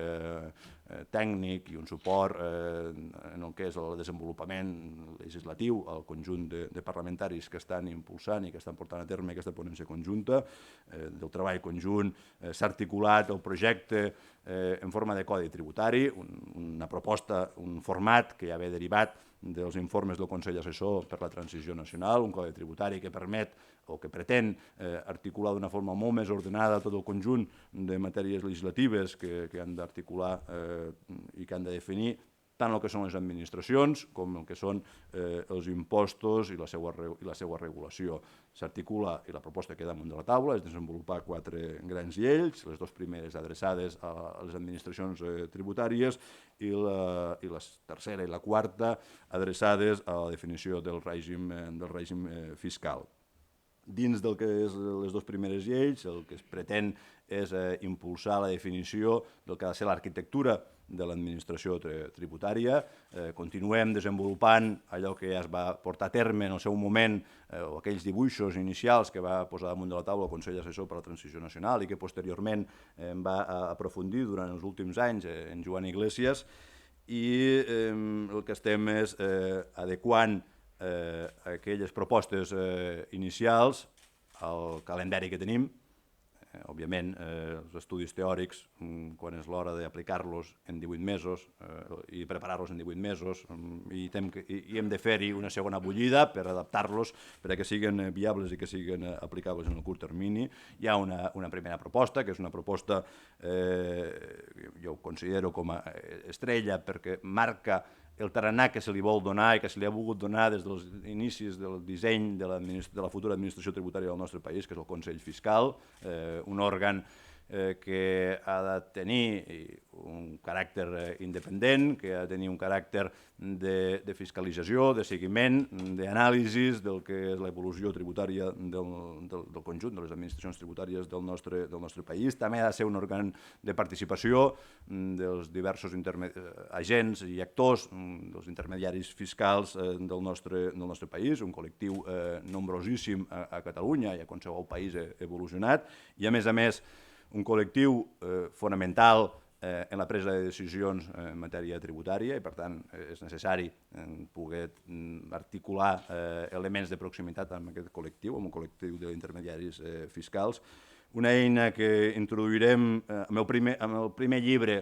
tècnic i un suport en el que és el desenvolupament legislatiu al conjunt de parlamentaris que estan impulsant i que estan portant a terme aquesta ponència conjunta. Del treball conjunt s'ha articulat el projecte en forma de codi tributari, una proposta, un format que ja ve derivat dels informes del Consell Assessor per la Transició Nacional, un codi tributari que permet o que pretén articular d'una forma molt més ordenada tot el conjunt de matèries legislatives que han d'articular i que han de definir tant el que són les administracions com el que són els impostos i la seva regulació. S'articula, i la proposta que queda damunt de la taula, és desenvolupar 4 grans lleis, les 2 primeres adreçades a les administracions tributàries i la tercera i la quarta adreçades a la definició del règim fiscal. Dins del que és les 2 primeres lleis, el que es pretén és impulsar la definició del que ha de ser l'arquitectura de l'administració tributària. Continuem desenvolupant allò que ja es va portar a terme en el seu moment, o aquells dibuixos inicials que va posar damunt de la taula el Consell Assessor per a la Transició Nacional i que posteriorment va aprofundir durant els últims anys en Joan Iglesias, i el que estem és adequant aquelles propostes inicials al calendari que tenim. Òbviament, els estudis teòrics, quan és l'hora d'aplicar-los en 18 mesos i preparar-los en 18 mesos, i hem de fer-hi una segona bullida per adaptar-los perquè siguin viables i que siguin aplicables en el curt termini. Hi ha una primera proposta, que és una proposta jo ho considero com a estrella perquè marca el tarannà que se li vol donar i que se li ha volgut donar des dels inicis del disseny de la futura administració tributària del nostre país, que és el Consell Fiscal, un òrgan que ha de tenir un caràcter independent, que ha de tenir un caràcter de fiscalització, de seguiment, d'anàlisis del que és l'evolució tributària del conjunt de les administracions tributàries del nostre país. També ha de ser un òrgan de participació dels diversos agents i actors, dels intermediaris fiscals del nostre país, un col·lectiu nombrosíssim a Catalunya i a qualsevol país evolucionat, i a més un col·lectiu fonamental en la presa de decisions en matèria tributària i, per tant, és necessari poder articular elements de proximitat amb aquest col·lectiu, amb un col·lectiu d'intermediaris fiscals. Una eina que introduirem amb el primer llibre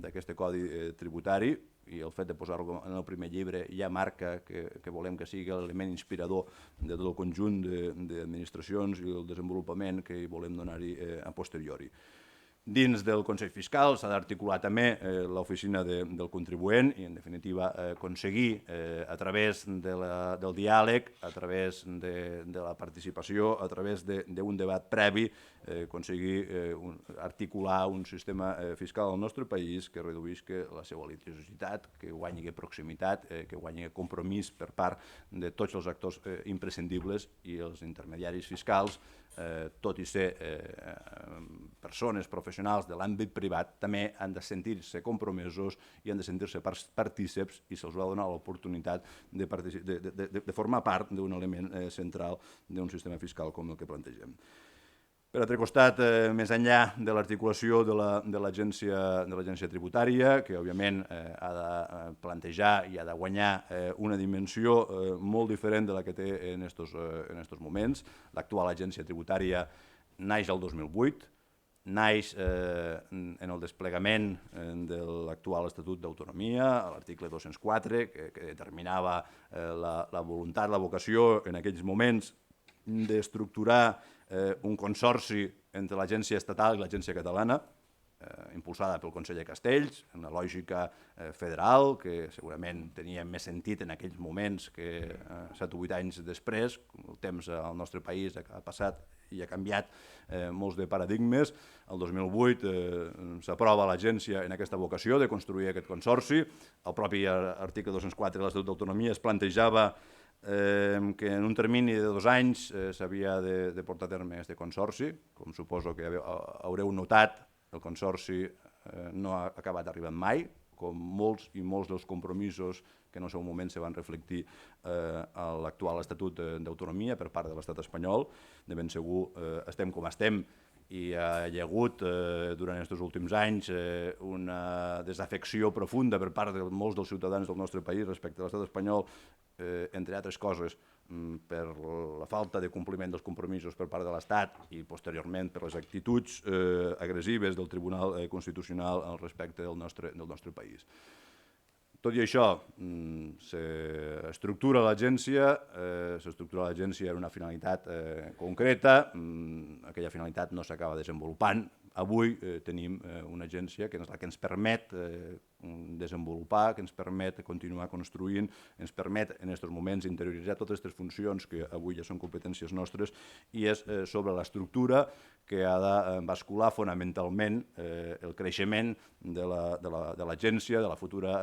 d'aquest codi tributari, i el fet de posar-lo en el primer llibre ja marca que volem que sigui l'element inspirador de tot el conjunt d'administracions i el desenvolupament que volem donar-hi a posteriori. Dins del Consell Fiscal s'ha d'articular també l'oficina del contribuent i, en definitiva, aconseguir a través del diàleg, a través de la participació, a través d'un debat previ, aconseguir articular un sistema fiscal al nostre país que reduïsca la seva litigiositat, que guanyi proximitat, que guanyi compromís per part de tots els actors imprescindibles i els intermediaris fiscals, tot i ser persones professionals de l'àmbit privat, també han de sentir-se compromesos i han de sentir-se partíceps i se'ls va donar l'oportunitat de formar part d'un element central d'un sistema fiscal com el que plantegem. Per altre costat, més enllà de l'articulació de l'agència tributària, que òbviament ha de plantejar i ha de guanyar una dimensió molt diferent de la que té en aquests moments. L'actual agència tributària naix el 2008, naix en el desplegament de l'actual Estatut d'Autonomia, a l'article 204, que determinava la voluntat, la vocació en aquells moments d'estructurar un consorci entre l'agència estatal i l'agència catalana, impulsada pel conseller Castells, en una lògica federal, que segurament tenia més sentit en aquells moments que 7 o 8 anys després. El temps al nostre país ha passat i ha canviat molts de paradigmes. El 2008 s'aprova l'agència en aquesta vocació de construir aquest consorci. El propi article 204 de l'Estatut d'Autonomia es plantejava que en un termini de 2 anys s'havia de portar a terme aquest consorci. Com suposo que haureu notat, el consorci no ha acabat arribant mai, com molts i molts dels compromisos que en el seu moment se van reflectir a l'actual Estatut d'Autonomia per part de l'Estat espanyol. De ben segur estem com estem i hi ha hagut durant aquests últims anys una desafecció profunda per part de molts dels ciutadans del nostre país respecte a l'estat espanyol, entre altres coses per la falta de compliment dels compromisos per part de l'Estat i posteriorment per les actituds agressives del Tribunal Constitucional al respecte del nostre país. Tot i això, s'estructura l'agència amb una finalitat concreta, aquella finalitat no s'acaba desenvolupant. Avui tenim una agència que és la que ens permet desenvolupar, que ens permet continuar construint, ens permet en aquests moments interioritzar totes aquestes funcions que avui ja són competències nostres, i és sobre l'estructura que ha de bascular fonamentalment el creixement de l'agència, de la futura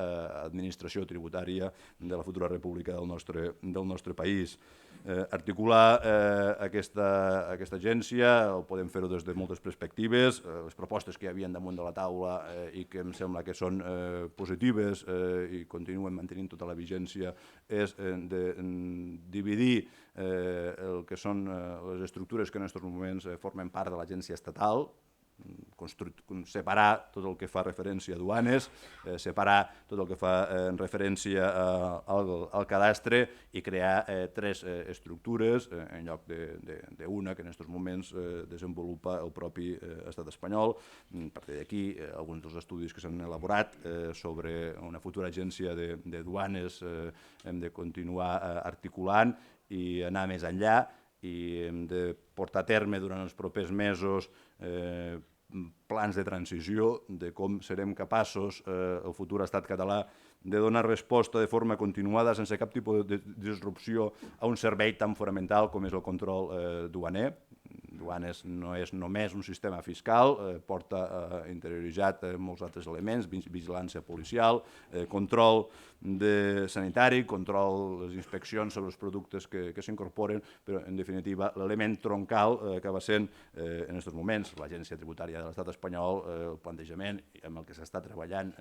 administració tributària de la futura república del nostre país. Articular aquesta agència ho podem fer-ho des de moltes perspectives. Les propostes que hi havia damunt de la taula i que em sembla que són positives i continuen mantenint tota la vigència és de dividir el que són les estructures que en aquests moments formen part de l'agència estatal, separar tot el que fa referència a duanes, separar tot el que fa referència al cadastre i crear 3 estructures en lloc d'una que en aquests moments desenvolupa el propi estat espanyol. A partir d'aquí, alguns dels estudis que s'han elaborat sobre una futura agència de duanes hem de continuar articulant i anar més enllà, i hem de portar a terme durant els propers mesos plans de transició de com serem capaços, el futur estat català, de donar resposta de forma continuada, sense cap tipus de disrupció, a un servei tan fonamental com és el control duaner. Duanes no és només un sistema fiscal, porta interioritzat molts altres elements, vigilància policial, control sanitari, control de les inspeccions sobre els productes que s'incorporen, però en definitiva l'element troncal acaba sent en aquests moments l'agència tributària de l'estat espanyol, el plantejament amb el que s'està treballant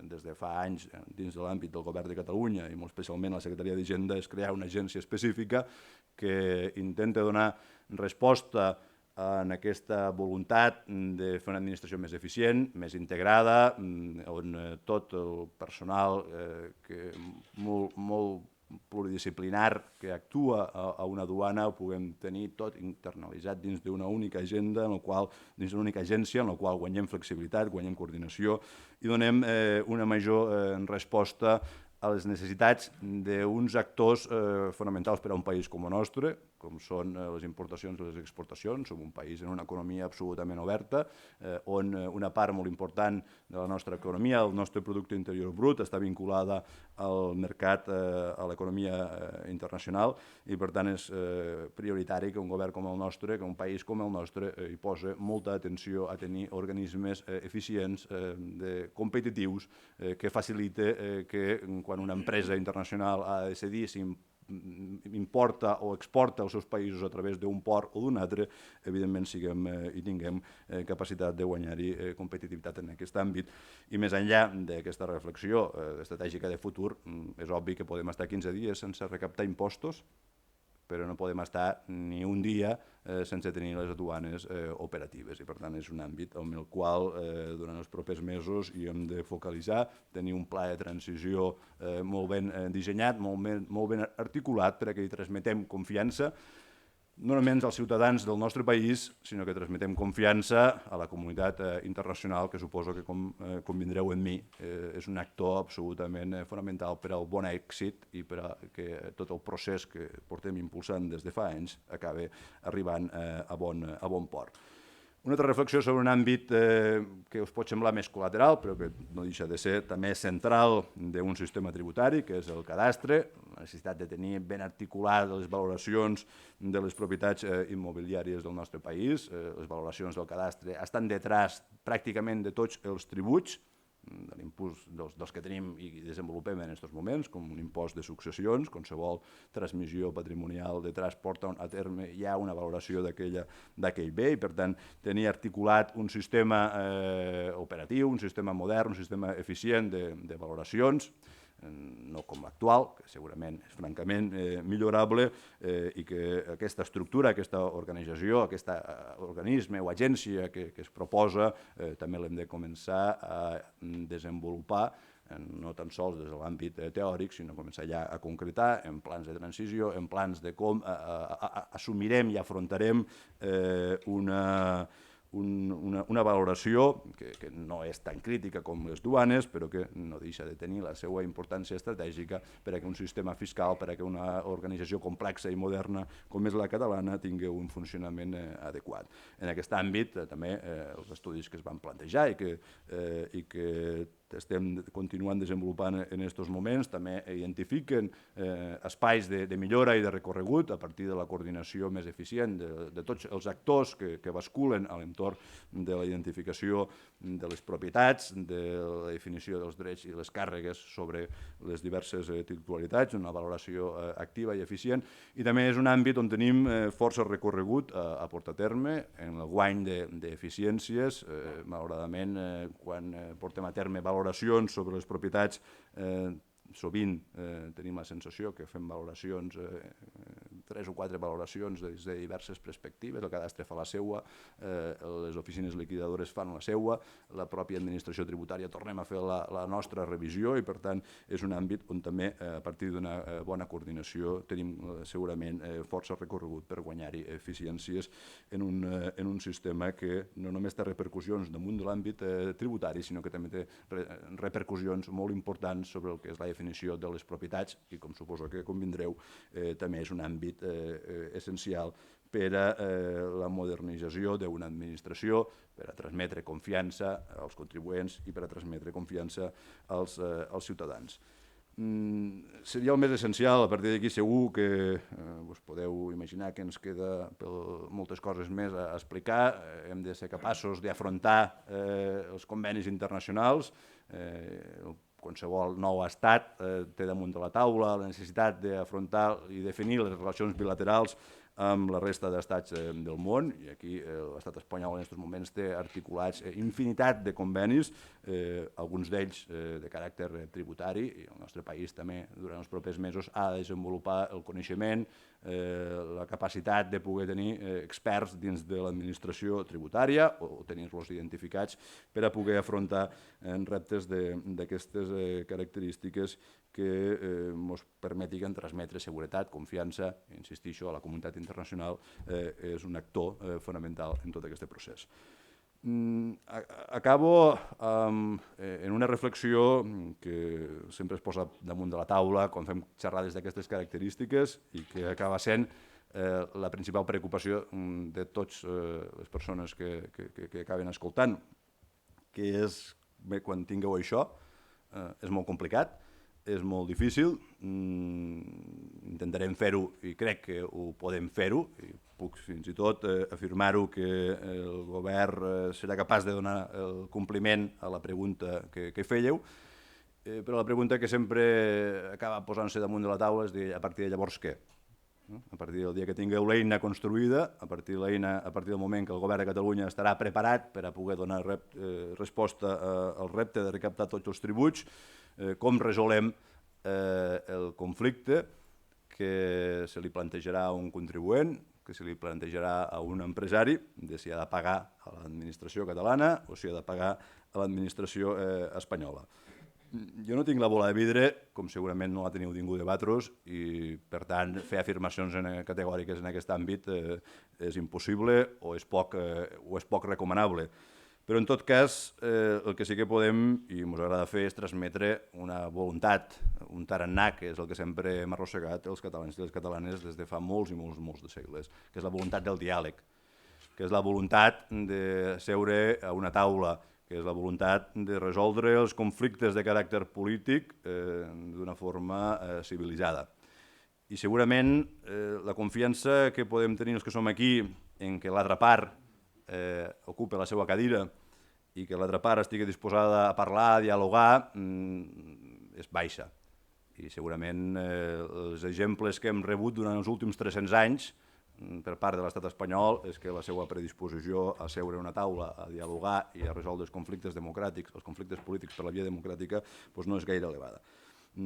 des de fa anys dins de l'àmbit del govern de Catalunya i molt especialment la Secretaria d'Hisenda, és crear una agència específica que intenta donar resposta en aquesta voluntat de fer una administració més eficient, més integrada, on tot el personal molt pluridisciplinar que actua a una duana ho puguem tenir tot internalitzat dins d'una única agenda, dins d'una única agència en la qual guanyem flexibilitat, guanyem coordinació i donem una major resposta a les necessitats d'uns actors fonamentals per a un país com el nostre, com són les importacions i les exportacions. Som un país en una economia absolutament oberta, on una part molt important de la nostra economia, el nostre producte interior brut, està vinculada al mercat, a l'economia internacional, i per tant és prioritari que un govern com el nostre, que un país com el nostre, hi posa molta atenció a tenir organismes eficients, competitius, que facilita que quan una empresa internacional ha de decidir si importa o exporta als seus països a través d'un port o d'un altre, evidentment i tinguem capacitat de guanyar-hi competitivitat en aquest àmbit. I més enllà d'aquesta reflexió estratègica de futur, és obvi que podem estar 15 dies sense recaptar impostos, però no podem estar ni un dia sense tenir les duanes operatives. I per tant és un àmbit en el qual durant els propers mesos hi hem de focalitzar, tenir un pla de transició molt ben dissenyat, molt ben articulat, perquè hi transmetem confiança no només als ciutadans del nostre país, sinó que transmetem confiança a la comunitat internacional, que suposo que, com convindreu amb mi, és un actor absolutament fonamental per al bon èxit i per a que tot el procés que portem impulsant des de fa anys acabi arribant a bon port. Una altra reflexió sobre un àmbit que us pot semblar més col·lateral, però que no deixa de ser també central d'un sistema tributari, que és el cadastre, la necessitat de tenir ben articulades les valoracions de les propietats immobiliàries del nostre país. Les valoracions del cadastre estan detrás pràcticament de tots els tributs, de l'impuls dels que tenim i desenvolupem en aquests moments, com un impost de successions, qualsevol transmissió patrimonial de porta a terme hi ha una valoració d'aquell bé, i per tant tenir articulat un sistema operatiu, un sistema modern, un sistema eficient de valoracions, no com l'actual, que segurament és francament millorable, i que aquesta estructura, aquesta organització, aquest organisme o agència que es proposa també l'hem de començar a desenvolupar, no tan sols des de l'àmbit teòric, sinó començar ja a concretar en plans de transició, en plans de com assumirem i afrontarem una valoració que no és tan crítica com les duanes, però que no deixa de tenir la seva importància estratègica per a que un sistema fiscal, per a que una organització complexa i moderna com és la catalana tingui un funcionament adequat. En aquest àmbit, també els estudis que es van plantejar i que estem continuant desenvolupant en aquests moments també identifiquen espais de millora i de recorregut a partir de la coordinació més eficient de tots els actors que basculen a l'entorn de la identificació de les propietats, de la definició dels drets i les càrregues sobre les diverses titularitats, una valoració activa i eficient, i també és un àmbit on tenim força recorregut a portar a terme en el guany d'eficiències. Malauradament, quan portem a terme valoracions sobre les propietats, sovint tenim la sensació que fem valoracions, 3 o 4 valoracions des de diverses perspectives, el cadastre fa la seua, les oficines liquidadores fan la seua, la pròpia administració tributària tornem a fer la nostra revisió, i per tant és un àmbit on també a partir d'una bona coordinació tenim segurament força recorregut per guanyar-hi eficiències en un sistema que no només té repercussions damunt de l'àmbit tributari, sinó que també té repercussions molt importants sobre el que és la definició de les propietats, i com suposo que convindreu, també és un àmbit essencial per a la modernització d'una administració, per a transmetre confiança als contribuents i per a transmetre confiança als ciutadans. Seria el més essencial. A partir d'aquí segur que us podeu imaginar que ens queda moltes coses més a explicar. Hem de ser capaços d'afrontar els convenis internacionals. Qualsevol nou estat té damunt de la taula la necessitat d'afrontar i definir les relacions bilaterals amb la resta d'estats del món, i aquí l'estat espanyol en aquests moments té articulats infinitat de convenis, alguns d'ells de caràcter tributari, i el nostre país també durant els propers mesos ha de desenvolupar el coneixement, la capacitat de poder tenir experts dins de l'administració tributària o tenir-los identificats per a poder afrontar reptes d'aquestes característiques que ens permetin transmetre seguretat, confiança, insistixo, a la comunitat internacional és un actor fonamental en tot aquest procés. Acabo en una reflexió que sempre es posa damunt de la taula quan fem xerrades d'aquestes característiques i que acaba sent la principal preocupació de totes les persones que acaben escoltant, que és, bé, quan tingueu això, és molt complicat, és molt difícil, intentarem fer-ho i crec que ho podem fer-ho, i puc fins i tot afirmar-ho que el govern serà capaç de donar el compliment a la pregunta que fèieu, però la pregunta que sempre acaba posant-se damunt de la taula és dir, a partir de llavors què? A partir del dia que tingueu l'eina construïda, a partir del moment que el govern de Catalunya estarà preparat per a poder donar resposta al repte de recaptar tots els tributs, com resolem el conflicte que se li plantejarà a un contribuent, que se li plantejarà a un empresari, de si ha de pagar a l'administració catalana o si ha de pagar a l'administració espanyola. Jo no tinc la bola de vidre, com segurament no la teniu ningú de vosaltres, i per tant fer afirmacions categòriques en aquest àmbit és impossible o és poc recomanable. Però en tot cas el que sí que podem i ens agrada fer és transmetre una voluntat, un tarannà, que és el que sempre hem arrossegat els catalans i les catalanes des de fa molts i molts de segles, que és la voluntat del diàleg, que és la voluntat de seure a una taula, que és la voluntat de resoldre els conflictes de caràcter polític d'una forma civilitzada. I segurament la confiança que podem tenir els que som aquí en que l'altra part ocupa la seva cadira i que l'altra part estigui disposada a parlar, a dialogar, és baixa. I segurament els exemples que hem rebut durant els últims 300 anys per part de l'estat espanyol és que la seva predisposició a seure a una taula, a dialogar i a resoldre els conflictes democràtics, els conflictes polítics per la via democràtica, no és gaire elevada.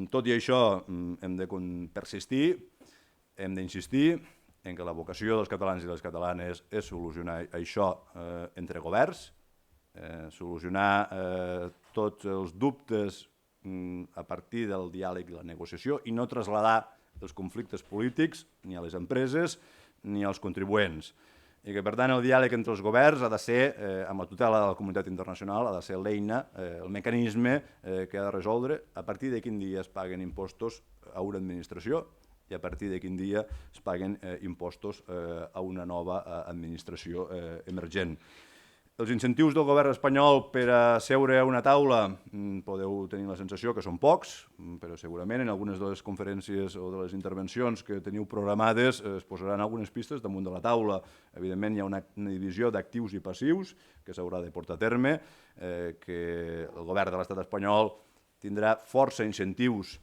Tot i això, hem de persistir, hem d'insistir en que la vocació dels catalans i les catalanes és solucionar això entre governs, solucionar tots els dubtes a partir del diàleg i la negociació i no traslladar els conflictes polítics ni a les empreses ni als contribuents. I que, per tant, el diàleg entre els governs ha de ser, amb la tutela de la comunitat internacional, ha de ser l'eina, el mecanisme que ha de resoldre a partir de quin dia es paguen impostos a una administració i a partir de quin dia es paguen impostos a una nova administració emergent. Els incentius del govern espanyol per a seure a una taula podeu tenir la sensació que són pocs, però segurament en algunes de les conferències o de les intervencions que teniu programades es posaran algunes pistes damunt de la taula. Evidentment hi ha una divisió d'actius i passius que s'haurà de portar a terme, que el govern de l'estat espanyol tindrà força incentius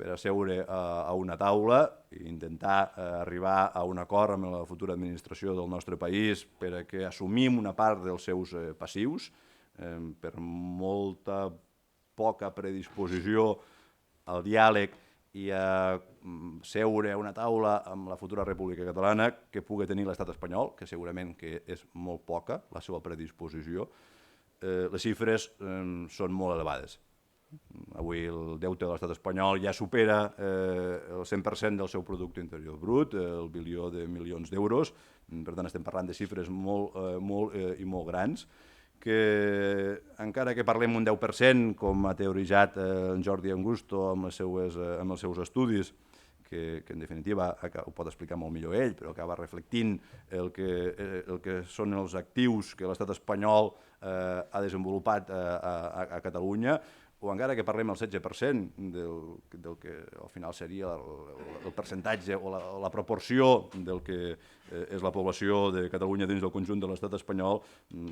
per a seure a una taula i intentar arribar a un acord amb la futura administració del nostre país per a que assumim una part dels seus passius. Per molta poca predisposició al diàleg i a seure a una taula amb la futura República Catalana que pugui tenir l'estat espanyol, que segurament que és molt poca la seva predisposició, les xifres són molt elevades. Avui el deute de l'estat espanyol ja supera el 100% del seu producte interior brut, el bilió de milions d'euros, per tant estem parlant de xifres molt i molt grans, que encara que parlem un 10%, com ha teoritzat en Jordi Angusto amb els seus estudis, que en definitiva ho pot explicar molt millor ell, però acaba reflectint el que són els actius que l'estat espanyol ha desenvolupat a Catalunya, o encara que parlem el 16% del que al final seria el percentatge o la proporció del que és la població de Catalunya dins del conjunt de l'estat espanyol,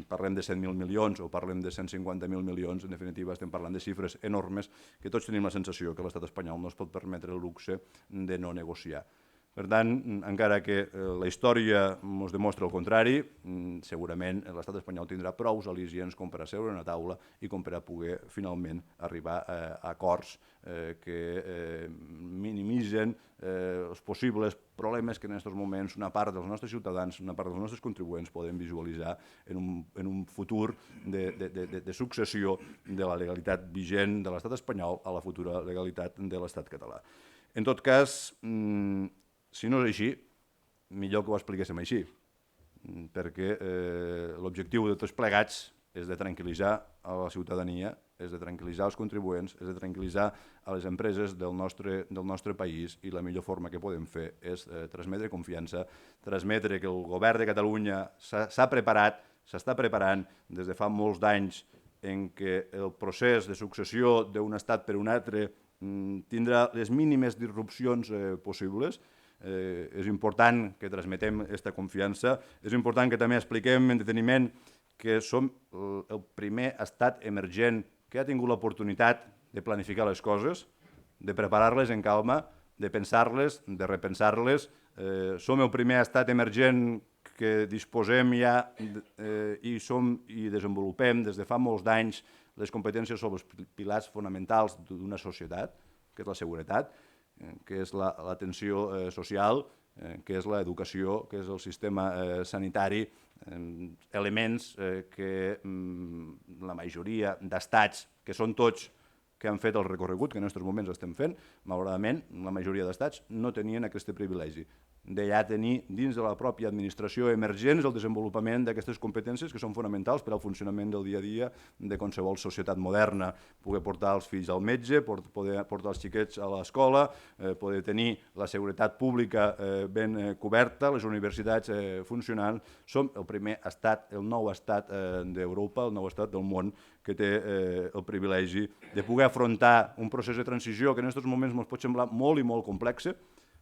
parlem de 100.000 milions o parlem de 150.000 milions, en definitiva estem parlant de xifres enormes que tots tenim la sensació que l'estat espanyol no es pot permetre el luxe de no negociar. Per tant, encara que la història ens demostra el contrari, segurament l'estat espanyol tindrà prou al·ligients com per a seure a una taula i com per a poder finalment arribar a acords que minimitzen els possibles problemes que en aquests moments una part dels nostres ciutadans, una part dels nostres contribuents poden visualitzar en un futur de successió de la legalitat vigent de l'estat espanyol a la futura legalitat de l'estat català. En tot cas, si no és així, millor que ho expliquéssim així. perquè l'objectiu de tots plegats és de tranquil·litzar a la ciutadania, és de tranquil·litzar els contribuents, és de tranquil·litzar a les empreses del nostre país, i la millor forma que podem fer és transmetre confiança, transmetre que el govern de Catalunya s'ha preparat, s'està preparant des de fa molts d'anys en què el procés de successió d'un estat per un altre tindrà les mínimes disrupcions possibles. És important que transmetem aquesta confiança, és important que també expliquem en deteniment que som el primer estat emergent que ha tingut l'oportunitat de planificar les coses, de preparar-les en calma, de pensar-les, de repensar-les. Som el primer estat emergent que disposem ja i desenvolupem des de fa molts d'anys les competències sobre els pilars fonamentals d'una societat, que és la seguretat, que és l'atenció social, que és l'educació, que és el sistema sanitari, elements que la majoria d'estats, que són tots que han fet el recorregut que en aquests moments estem fent, malauradament, la majoria d'estats no tenien aquest privilegi de ja tenir dins de la pròpia administració emergents el desenvolupament d'aquestes competències que són fonamentals per al funcionament del dia a dia de qualsevol societat moderna. Poder portar els fills al metge, poder portar els xiquets a l'escola, poder tenir la seguretat pública ben coberta, les universitats funcionant. Som el primer estat, el nou estat d'Europa, el nou estat del món que té el privilegi de poder afrontar un procés de transició que en aquests moments ens pot semblar molt i molt complex,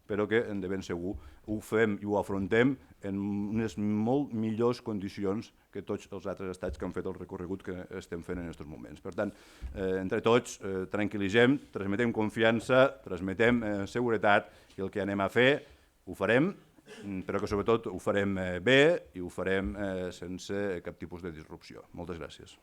però que de ben segur ho fem i ho afrontem en unes molt millors condicions que tots els altres estats que han fet el recorregut que estem fent en aquests moments. Per tant, entre tots, tranquil·litzem, transmetem confiança, transmetem seguretat, i el que anem a fer ho farem, però que sobretot ho farem bé i ho farem sense cap tipus de disrupció. Moltes gràcies.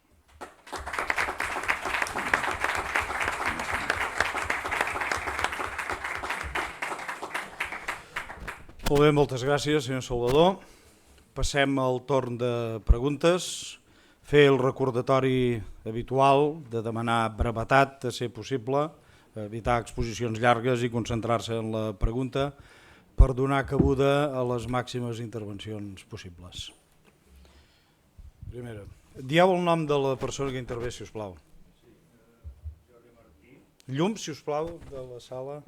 Molt bé, moltes gràcies, senyor Salvador. Passem al torn de preguntes. Fer el recordatori habitual de demanar brevetat, a ser possible, evitar exposicions llargues i concentrar-se en la pregunta per donar cabuda a les màximes intervencions possibles. Primera. Dieu el nom de la persona que intervé, si us plau. Llum, si us plau, de la sala.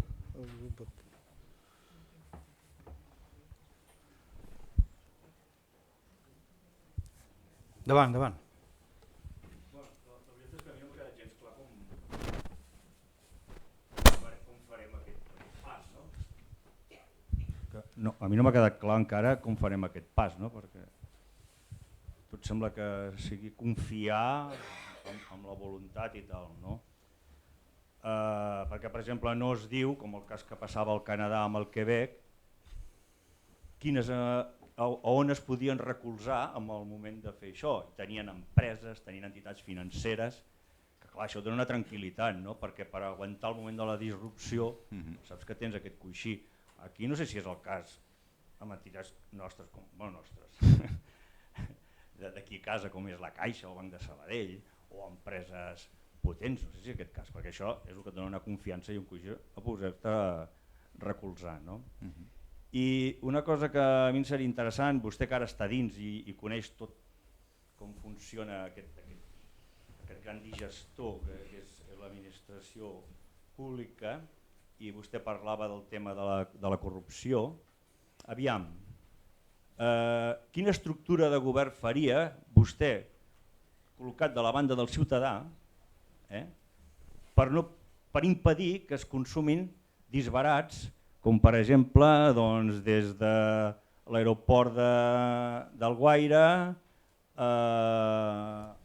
Davant, davant. La veritat és que a mi no m'ha quedat gens clar com farem aquest pas, no? A mi no m'ha quedat clar encara com farem aquest pas, no? Perquè tot sembla que sigui confiar en la voluntat i tal, no? Perquè, per exemple, no es diu, com el cas que passava al Canadà amb el Quebec, on es podien recolzar en el moment de fer això. Tenien empreses, tenien entitats financeres, que clar, això dona una tranquil·litat, no? Perquè per aguantar el moment de la disrupció saps que tens aquest coixí. Aquí no sé si és el cas amb entitats nostres, d'aquí a casa com és la Caixa, el Banc de Sabadell, o empreses potents, no sé si és aquest cas, perquè això és el que et dona una confiança i un coixí a poder-te recolzar, no? I una cosa que a mi em seria interessant, vostè que ara està dins i coneix tot com funciona aquest gran digestor que és l'administració pública, i vostè parlava del tema de la corrupció, aviam, quina estructura de govern faria vostè col·locat de la banda del ciutadà per impedir que es consumin disbarats com per exemple des de l'aeroport d'Alguaire,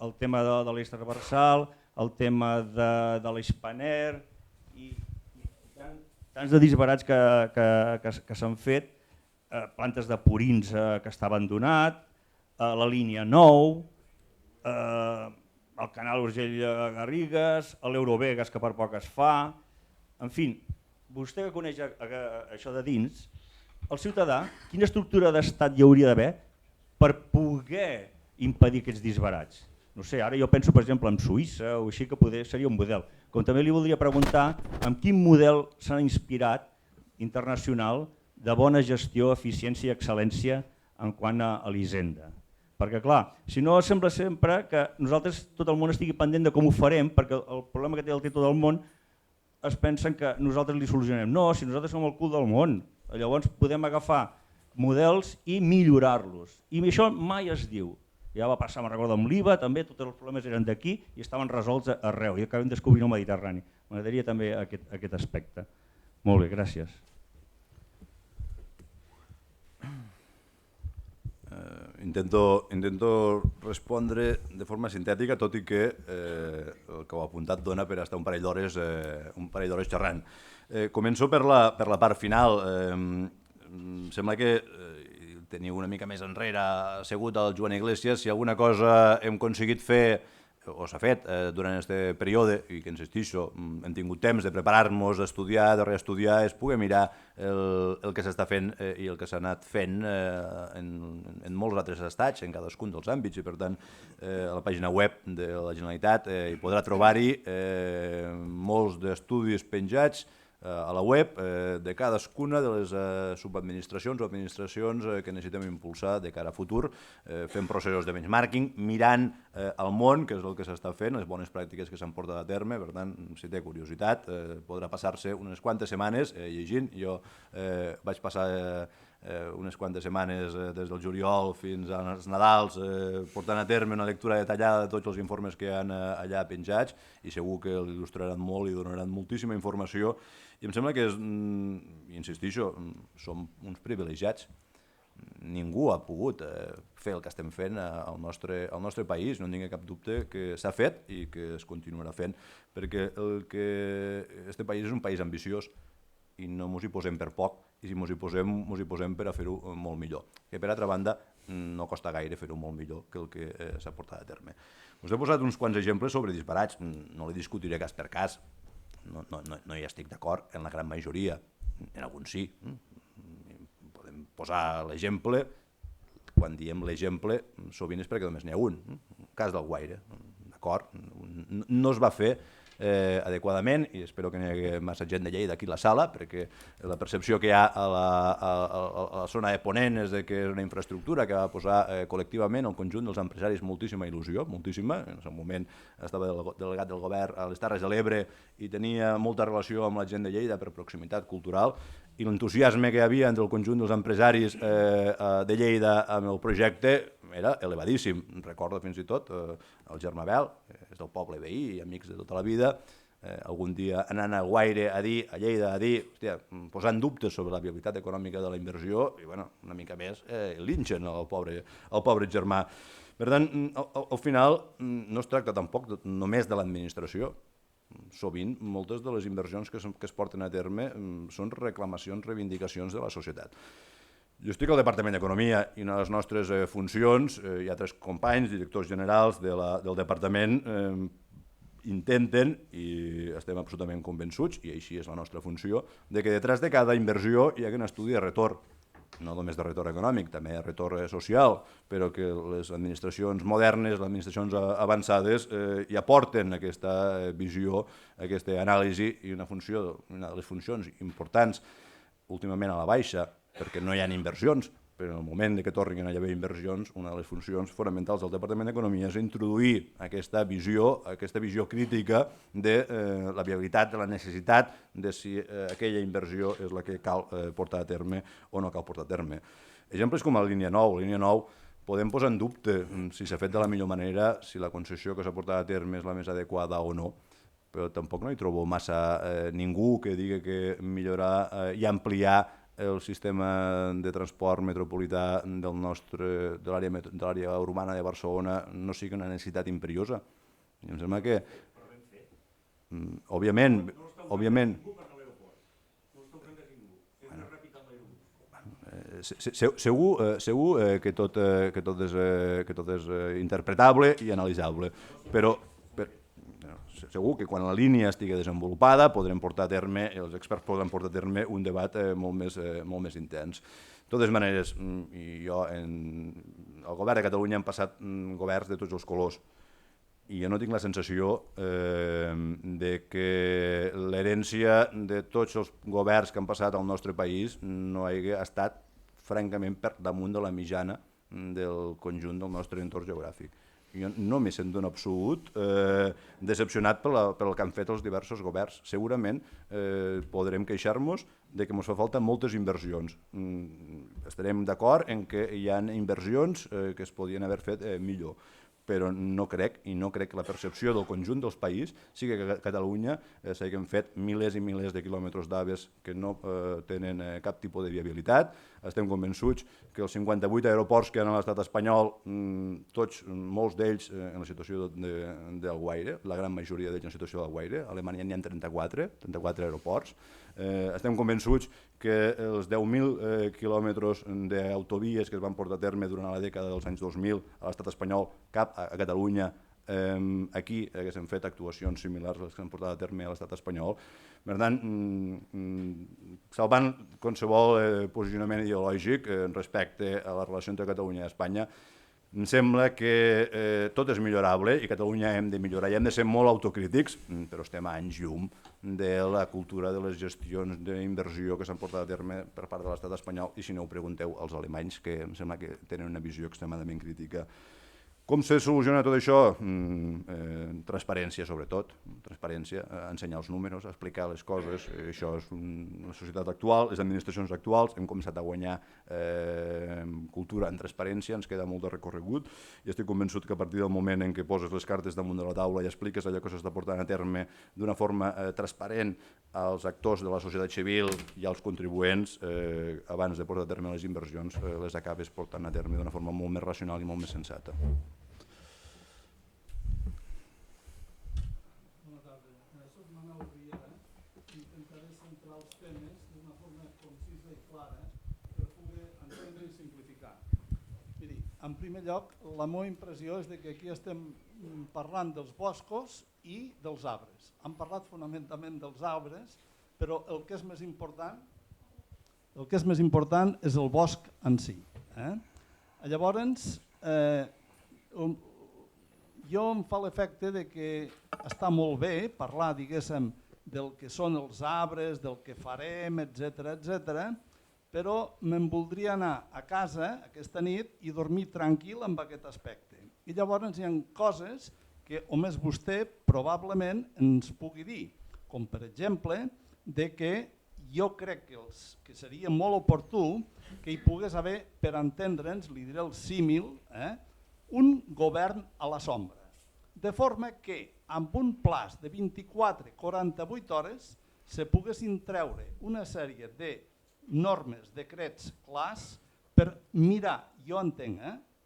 el tema de l'eix transversal, el tema de l'Hispaner i tants de disbarats que s'han fet, plantes de purins que està abandonat, la línia 9, el canal Urgell-Garrigues, l'Eurovegas que per poc es fa, en fi, vostè que coneix això de dins, el ciutadà, quina estructura d'estat hi hauria d'haver per poder impedir aquests disbarats? No sé, ara jo penso per exemple en Suïssa o així, que poder seria un model. Com també li voldria preguntar en quin model s'ha inspirat internacional de bona gestió, eficiència i excel·lència en quant a l'Hisenda. Perquè clar, si no sembla sempre que nosaltres tot el món estigui pendent de com ho farem, perquè el problema que té tot el món es pensen que nosaltres li solucionem. No, si nosaltres som el cul del món, llavors podem agafar models i millorar-los. I això mai es diu. Ja va passar, me'n recordo, amb l'IVA, també tots els problemes eren d'aquí i estaven resolts arreu i acabem descobrint el Mediterrani. M'agradaria també aquest aspecte. Molt bé, gràcies. Intento respondre de forma sintètica, tot i que el que ho ha apuntat dona per estar un parell d'hores xerrant. Començo per la part final. Sembla que teniu una mica més enrere assegut el Joan Iglesias. Si alguna cosa hem aconseguit fer o s'ha fet durant aquest període, i que insistixo, hem tingut temps de preparar-nos, d'estudiar, de reestudiar, és poder mirar el que s'està fent i el que s'ha anat fent en molts altres estats, en cadascun dels àmbits, i per tant a la pàgina web de la Generalitat hi podrà trobar-hi molts d'estudis penjats a la web de cadascuna de les subadministracions o administracions que necessitem impulsar de cara a futur, fent processos de benchmarking, mirant el món, que és el que s'està fent, les bones pràctiques que s'han portat a terme. Per tant, si té curiositat, podrà passar-se unes quantes setmanes llegint. Jo vaig passar unes quantes setmanes des del juliol fins als Nadals portant a terme una lectura detallada de tots els informes que hi ha allà penjats, i segur que l'il·lustraran molt i donaran moltíssima informació. I em sembla que, insistixo, som uns privilegiats. Ningú ha pogut fer el que estem fent al nostre país, no en tinc cap dubte que s'ha fet i que es continuarà fent, perquè este país és un país ambiciós i no ens hi posem per poc, i si ens hi posem per a fer-ho molt millor. Que per altra banda no costa gaire fer-ho molt millor que el que s'ha portat a terme. Us he posat uns quants exemples sobre disparats, no li discutiré cas per cas, no hi estic d'acord en la gran majoria, en alguns sí. Podem posar l'exemple, quan diem l'exemple sovint és perquè només n'hi ha un, el cas del Guaire, d'acord? No es va fer adequadament, i espero que no hi hagi massa gent de Lleida aquí a la sala, perquè la percepció que hi ha a la zona de Ponent és que és una infraestructura que va posar col·lectivament el conjunt dels empresaris moltíssima il·lusió, moltíssima. En el moment estava delegat del govern a les Terres de l'Ebre i tenia molta relació amb la gent de Lleida per proximitat cultural, i l'entusiasme que hi havia entre el conjunt dels empresaris de Lleida amb el projecte era elevadíssim. Recordo fins i tot el Germà Bel, és del poble veí i amics de tota la vida, algun dia anant a Guaire a Lleida a dir, hòstia, posant dubtes sobre la viabilitat econòmica de la inversió, i bueno, una mica més linxen el pobre Germà. Per tant, al final no es tracta tampoc només de l'administració. Sovint, moltes de les inversions que es porten a terme són reclamacions, reivindicacions de la societat. Jo estic al Departament d'Economia i una de les nostres funcions, hi ha 3 companys, directors generals del departament, intenten, i estem absolutament convençuts, i així és la nostra funció, de que detrás de cada inversió hi hagi un estudi de retorn, no només de retorn econòmic, també de retorn social, però que les administracions modernes, les administracions avançades, hi aporten aquesta visió, aquesta anàlisi, i una de les funcions importants, últimament a la baixa, perquè no hi ha inversions, però en el moment que tornin a haver inversions, una de les funcions fonamentals del Departament d'Economia és introduir aquesta visió crítica de la viabilitat, de la necessitat de si aquella inversió és la que cal portar a terme o no cal portar a terme. Exemples com la línia 9. La línia 9 podem posar en dubte si s'ha fet de la millor manera, si la concessió que s'ha portat a terme és la més adequada o no, però tampoc no hi trobo massa ningú que digui que millorar i ampliar el sistema de transport metropolità de l'àrea urbana de Barcelona no sigui una necessitat imperiosa. Em sembla que, òbviament, segur que tot és interpretable i analitzable, però segur que quan la línia estigui desenvolupada podrem portar a terme, els experts podran portar a terme un debat molt més intens. De totes maneres, al govern de Catalunya han passat governs de tots els colors i jo no tinc la sensació de que l'herència de tots els governs que han passat al nostre país no hagi estat francament per damunt de la mitjana del conjunt del nostre entorn geogràfic. Jo no m'he sentit en absolut decepcionat pel que han fet els diversos governs. Segurament podrem queixar-nos de que ens fa falta moltes inversions. Estarem d'acord en que hi ha inversions que es podien haver fet millor, però no crec que la percepció del conjunt dels país sigui que a Catalunya s'hagin fet milers i milers de quilòmetres d'aves que no tenen cap tipus de viabilitat. Estem convençuts que els 58 aeroports que hi ha a l'estat espanyol, molts d'ells en la situació del Guaire, la gran majoria d'ells en situació del Guaire, a Alemanya n'hi ha 34 aeroports. Estem convençuts que els 10.000 quilòmetres d'autovies que es van portar a terme durant la dècada dels anys 2000 a l'estat espanyol cap a Catalunya, aquí haguessin fet actuacions similars a les que s'han portat a terme a l'estat espanyol. Per tant, salvant qualsevol posicionament ideològic respecte a la relació entre Catalunya i Espanya, em sembla que tot és millorable i Catalunya hem de millorar i hem de ser molt autocrítics, però estem a anys llum de la cultura de les gestions d'inversió que s'han portat a terme per part de l'estat espanyol, i si no ho pregunteu als alemanys, que em sembla que tenen una visió extremadament crítica. Com se soluciona tot això? Transparència, sobretot. Transparència, ensenyar els números, explicar les coses. Això és la societat actual, les administracions actuals. Hem començat a guanyar cultura en transparència, ens queda molt de recorregut i estic convençut que a partir del moment en què poses les cartes damunt de la taula i expliques allò que s'està portant a terme d'una forma transparent als actors de la societat civil i als contribuents, abans de portar a terme les inversions, les acabes portant a terme d'una forma molt més racional i molt més sensata. Intentaré centrar els temes d'una forma concisa i clara per poder entendre i simplificar. Miri, en primer lloc, la meva impressió és que aquí estem parlant dels boscos i dels arbres. Hem parlat fonamentalment dels arbres, però el que és més important és el bosc en si. Llavors, jo em fa l'efecte que està molt bé parlar, diguéssim, del que són els arbres, del que farem, etc., però me'n voldria anar a casa aquesta nit i dormir tranquil amb aquest aspecte. I llavors hi ha coses que només vostè probablement ens pugui dir, com per exemple que jo crec que seria molt oportú que hi pogués haver, per entendre'ns, li diré el símil, un govern a la sombra, de forma que amb un plaç de 24-48 hores se poguessin treure una sèrie de normes, decrets clars per mirar, jo entenc,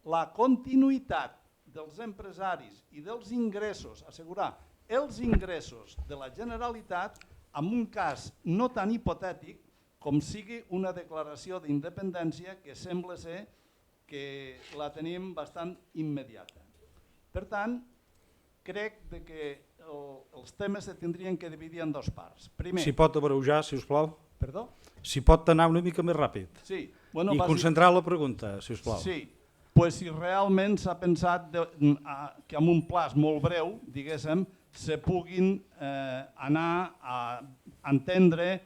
la continuïtat dels empresaris i dels ingressos, assegurar els ingressos de la Generalitat en un cas no tan hipotètic com sigui una declaració d'independència que sembla ser que la tenim bastant immediata. Per tant, crec que els temes se tindrien que dividir en dues parts. Primer, Si pot abreujar, si us plau. perdó? Si pot anar una mica més ràpid. Sí. I concentrar la pregunta, si us plau. Sí, doncs si realment s'ha pensat que en un plaç molt breu, diguéssim, se puguin anar a entendre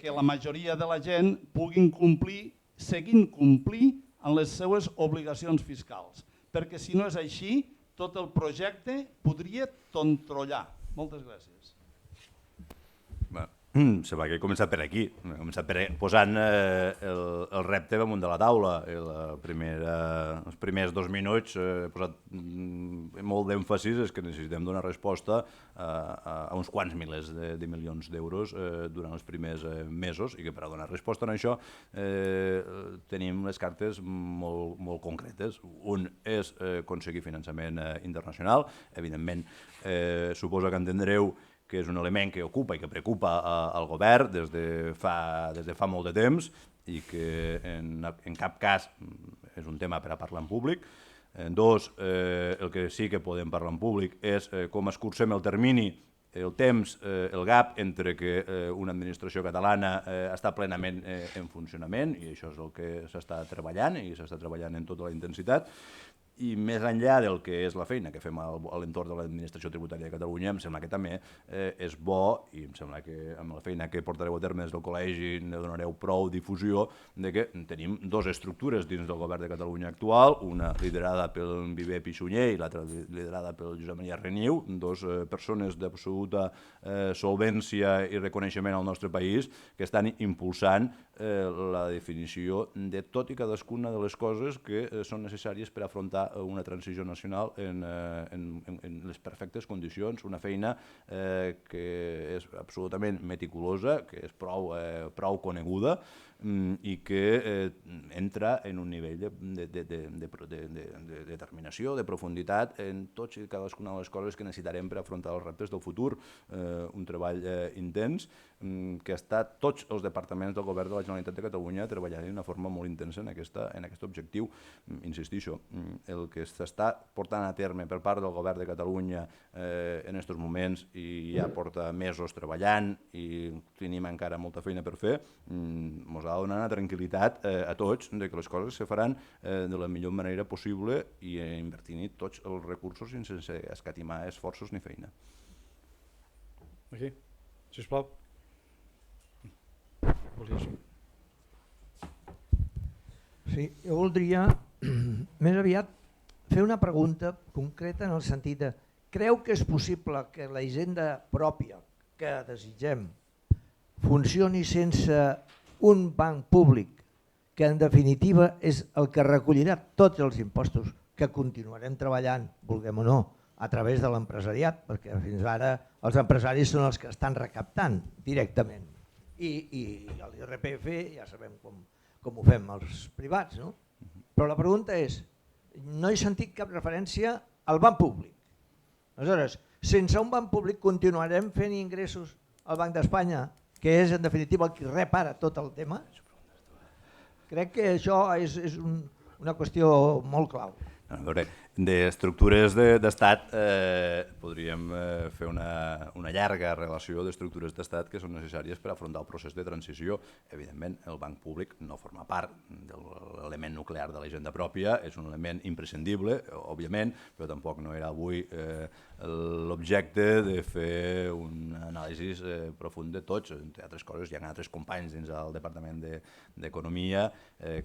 que la majoria de la gent puguin complir, seguint complir en les seues obligacions fiscals. Perquè si no és així, tot el projecte podria tontrollar. Moltes gràcies. Se va començar per aquí, començar posant el repte damunt de la taula. Els primers 2 minuts he posat molt d'èmfasis és que necessitem donar resposta a uns quants milers de milions d'euros durant els primers mesos i que per a donar resposta a això tenim les cartes molt concretes. Un és aconseguir finançament internacional, evidentment suposo que entendreu que és un element que ocupa i que preocupa al govern des de fa molt de temps i que en cap cas és un tema per a parlar en públic. Dos, el que sí que podem parlar en públic és com escurcem el termini, el temps, el gap entre que una administració catalana està plenament en funcionament, i això és el que s'està treballant i s'està treballant en tota la intensitat, I més enllà del que és la feina que fem a l'entorn de l'administració tributària de Catalunya, em sembla que també és bo, i em sembla que amb la feina que portareu a terme des del col·legi ne donareu prou difusió, de que tenim dues estructures dins del govern de Catalunya actual, una liderada pel Viver Pixunyer i l'altra liderada pel Josep Maria Reniu, dues persones d'absoluta solvència i reconeixement al nostre país que estan impulsant la definició de tot i cadascuna de les coses que són necessàries per afrontar una transició nacional en les perfectes condicions, una feina que és absolutament meticulosa, que és prou coneguda i que entra en un nivell de determinació, de profunditat en tots i cadascuna de les coses que necessitarem per afrontar els reptes del futur. Un treball intens que està tots els departaments del govern de la Generalitat de Catalunya treballant d'una forma molt intensa en aquest objectiu. Insistixo, el que s'està portant a terme per part del govern de Catalunya en aquests moments i ja porta mesos treballant i tenim encara molta feina per fer, ens ha de donar una tranquil·litat a tots de que les coses se faran de la millor manera possible i invertint-hi tots els recursos sense escatimar esforços ni feina. Aquí, sisplau. Sí, jo voldria més aviat fer una pregunta concreta en el sentit de creu que és possible que la hisenda pròpia que desitgem funcioni sense un banc públic que en definitiva és el que recollirà tots els impostos que continuarem treballant, vulguem o no, a través de l'empresariat, perquè fins ara els empresaris són els que estan recaptant directament. I l'IRPF ja sabem com ho fem els privats, no? Però la pregunta és, no he sentit cap referència al banc públic. Aleshores, sense un banc públic continuarem fent ingressos al Banc d'Espanya, que és en definitiva el que rep ara tot el tema? Crec que això és una qüestió molt clau. A veure, d'estructures d'estat podríem fer una llarga relació d'estructures d'estat que són necessàries per afrontar el procés de transició. Evidentment, el banc públic no forma part de l'element nuclear de la hisenda pròpia, és un element imprescindible, òbviament, però tampoc no era avui l'objecte de fer un anàlisi profund de tots. Entre altres coses, hi ha altres companys dins del Departament d'Economia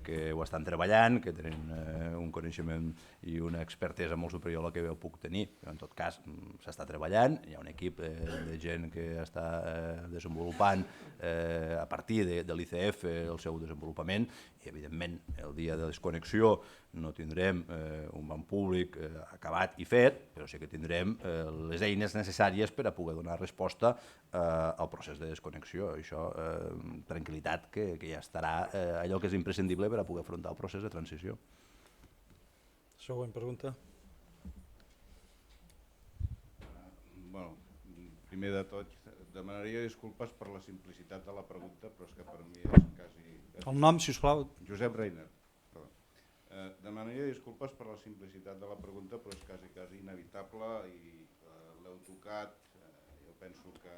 que ho estan treballant, que tenen un coneixement i una expertesa molt superior a la que jo puc tenir. Però en tot cas, s'està treballant, hi ha un equip de gent que està desenvolupant a partir de l'ICF el seu desenvolupament i, evidentment, el dia de desconnexió no tindrem un banc públic acabat i fet, però sí que tindrem les eines necessàries per a poder donar resposta al procés de desconnexió. Això, tranquil·litat, que ja estarà allò que és imprescindible per a poder afrontar el procés de transició. Següent pregunta. Bueno, primer de tot, demanaria disculpes per la simplicitat de la pregunta, però és que per mi és quasi... El nom, sisplau. Josep Reiner. Demanaria disculpes per la simplicitat de la pregunta, però és quasi inevitable i l'heu tocat, jo penso que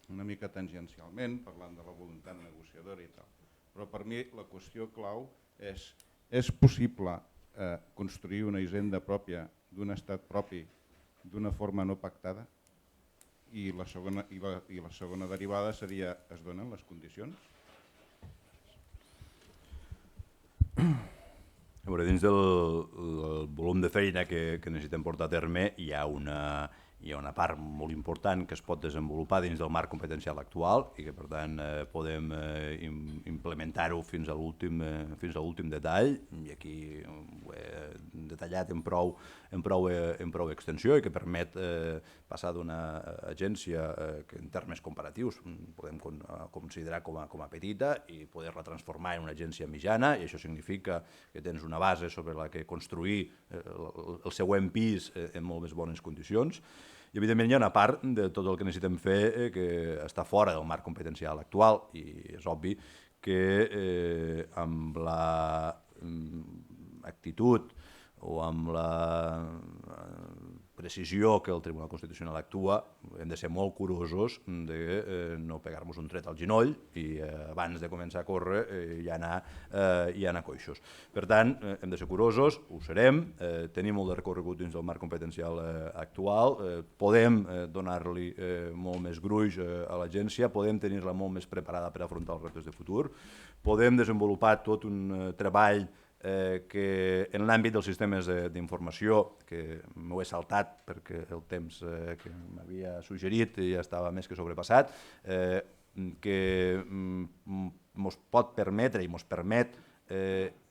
una mica tangencialment, parlant de la voluntat negociadora i tal. Però per mi la qüestió clau és possible construir una hisenda pròpia d'un estat propi d'una forma no pactada? I la segona derivada seria, es donen les condicions? A veure, dins del volum de feina que necessitem portar a terme hi ha una part molt important que es pot desenvolupar dins del marc competencial actual i que, per tant, podem implementar-ho fins a l'últim detall, i aquí ho he detallat en prou extensió i que permet passar d'una agència que en termes comparatius podem considerar com a petita i poder-la transformar en una agència mitjana, i això significa que tens una base sobre la que construir el següent pis en molt més bones condicions. I, evidentment, hi ha una part de tot el que necessitem fer que està fora del marc competencial actual, i és obvi que amb l'actitud o amb la precisió que el Tribunal Constitucional actua, hem de ser molt curosos de no pegar-nos un tret al genoll i abans de començar a córrer ja anar coixos. Per tant, hem de ser curosos, ho serem, tenim molt de recorregut dins del marc competencial actual, podem donar-li molt més gruix a l'agència, podem tenir-la molt més preparada per afrontar els reptes de futur, podem desenvolupar tot un treball que en l'àmbit dels sistemes d'informació, que m'ho he saltat perquè el temps que m'havia suggerit ja estava més que sobrepassat, que ens pot permetre i ens permet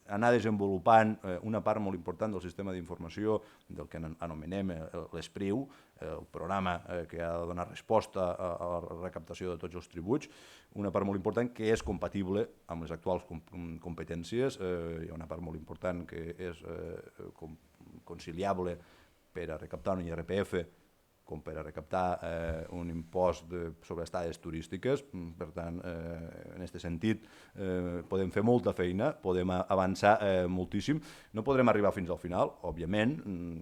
anar desenvolupant una part molt important del sistema d'informació del que anomenem l'ESPRIU, el programa que ha de donar resposta a la recaptació de tots els tributs, una part molt important que és compatible amb les actuals competències. Hi ha una part molt important que és conciliable per a recaptar un IRPF com per a recaptar un impost sobre estades turístiques. Per tant, en aquest sentit, podem fer molta feina, podem avançar moltíssim. No podrem arribar fins al final, òbviament,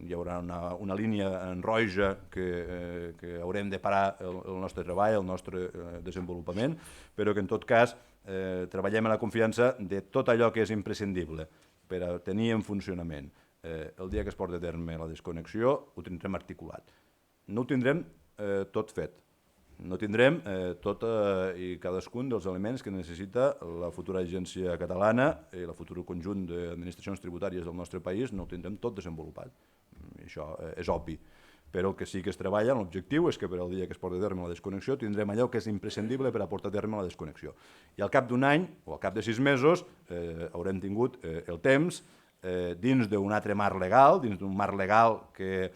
hi haurà una línia en roja que haurem de parar el nostre treball, el nostre desenvolupament, però que en tot cas treballem a la confiança de tot allò que és imprescindible per a tenir en funcionament. El dia que es porti a terme la desconnexió ho tindrem articulat. No ho tindrem tot fet, no tindrem tot i cadascun dels elements que necessita la futura agència catalana i el futur conjunt d'administracions tributàries del nostre país, no ho tindrem tot desenvolupat. Això és obvi. Però el que sí que es treballa, l'objectiu és que per al dia que es porti a terme la desconnexió tindrem allò que és imprescindible per a portar a terme la desconnexió. I al cap d'un any o al cap de 6 mesos haurem tingut el temps dins d'un altre marc legal, dins d'un marc legal que,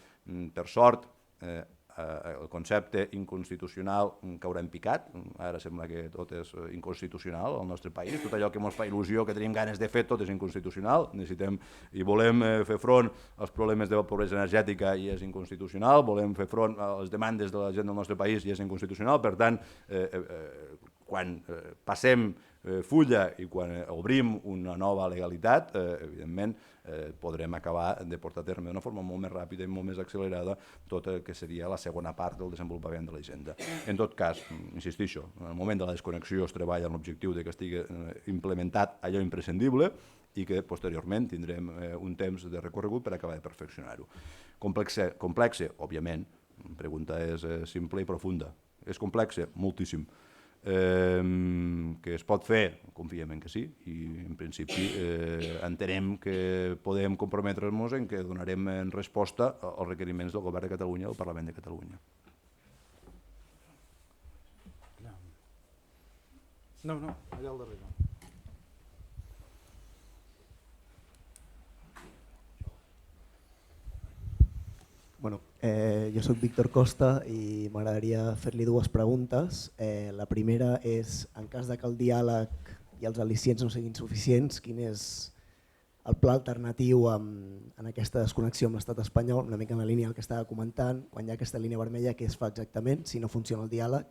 per sort, el concepte inconstitucional caurà en picat. Ara sembla que tot és inconstitucional al nostre país, tot allò que ens fa il·lusió, que tenim ganes de fer, tot és inconstitucional. Necessitem i volem fer front als problemes de la pobresa energètica i és inconstitucional, volem fer front a les demandes de la gent del nostre país i és inconstitucional. Per tant, quan passem fulla i quan obrim una nova legalitat, evidentment podrem acabar de portar a terme d'una forma molt més ràpida i molt més accelerada tot el que seria la segona part del desenvolupament de l'agenda. En tot cas, insistixo, en el moment de la desconnexió es treballa amb l'objectiu que estigui implementat allò imprescindible i que posteriorment tindrem un temps de recorregut per acabar de perfeccionar-ho. Complexe, òbviament, la pregunta és simple i profunda. És complexe? Moltíssim. Que es pot fer, confiem en que sí, i en principi entenem que podem comprometre'ns en que donarem resposta als requeriments del Govern de Catalunya i del Parlament de Catalunya. No, allà al darrere. Bueno, jo soc Víctor Costa i m'agradaria fer-li dues preguntes. La primera és, en cas que el diàleg i els al·licients no siguin suficients, quin és el pla alternatiu en aquesta desconnexió amb l'estat espanyol, una mica en la línia del que estava comentant, quan hi ha aquesta línia vermella, què es fa exactament si no funciona el diàleg?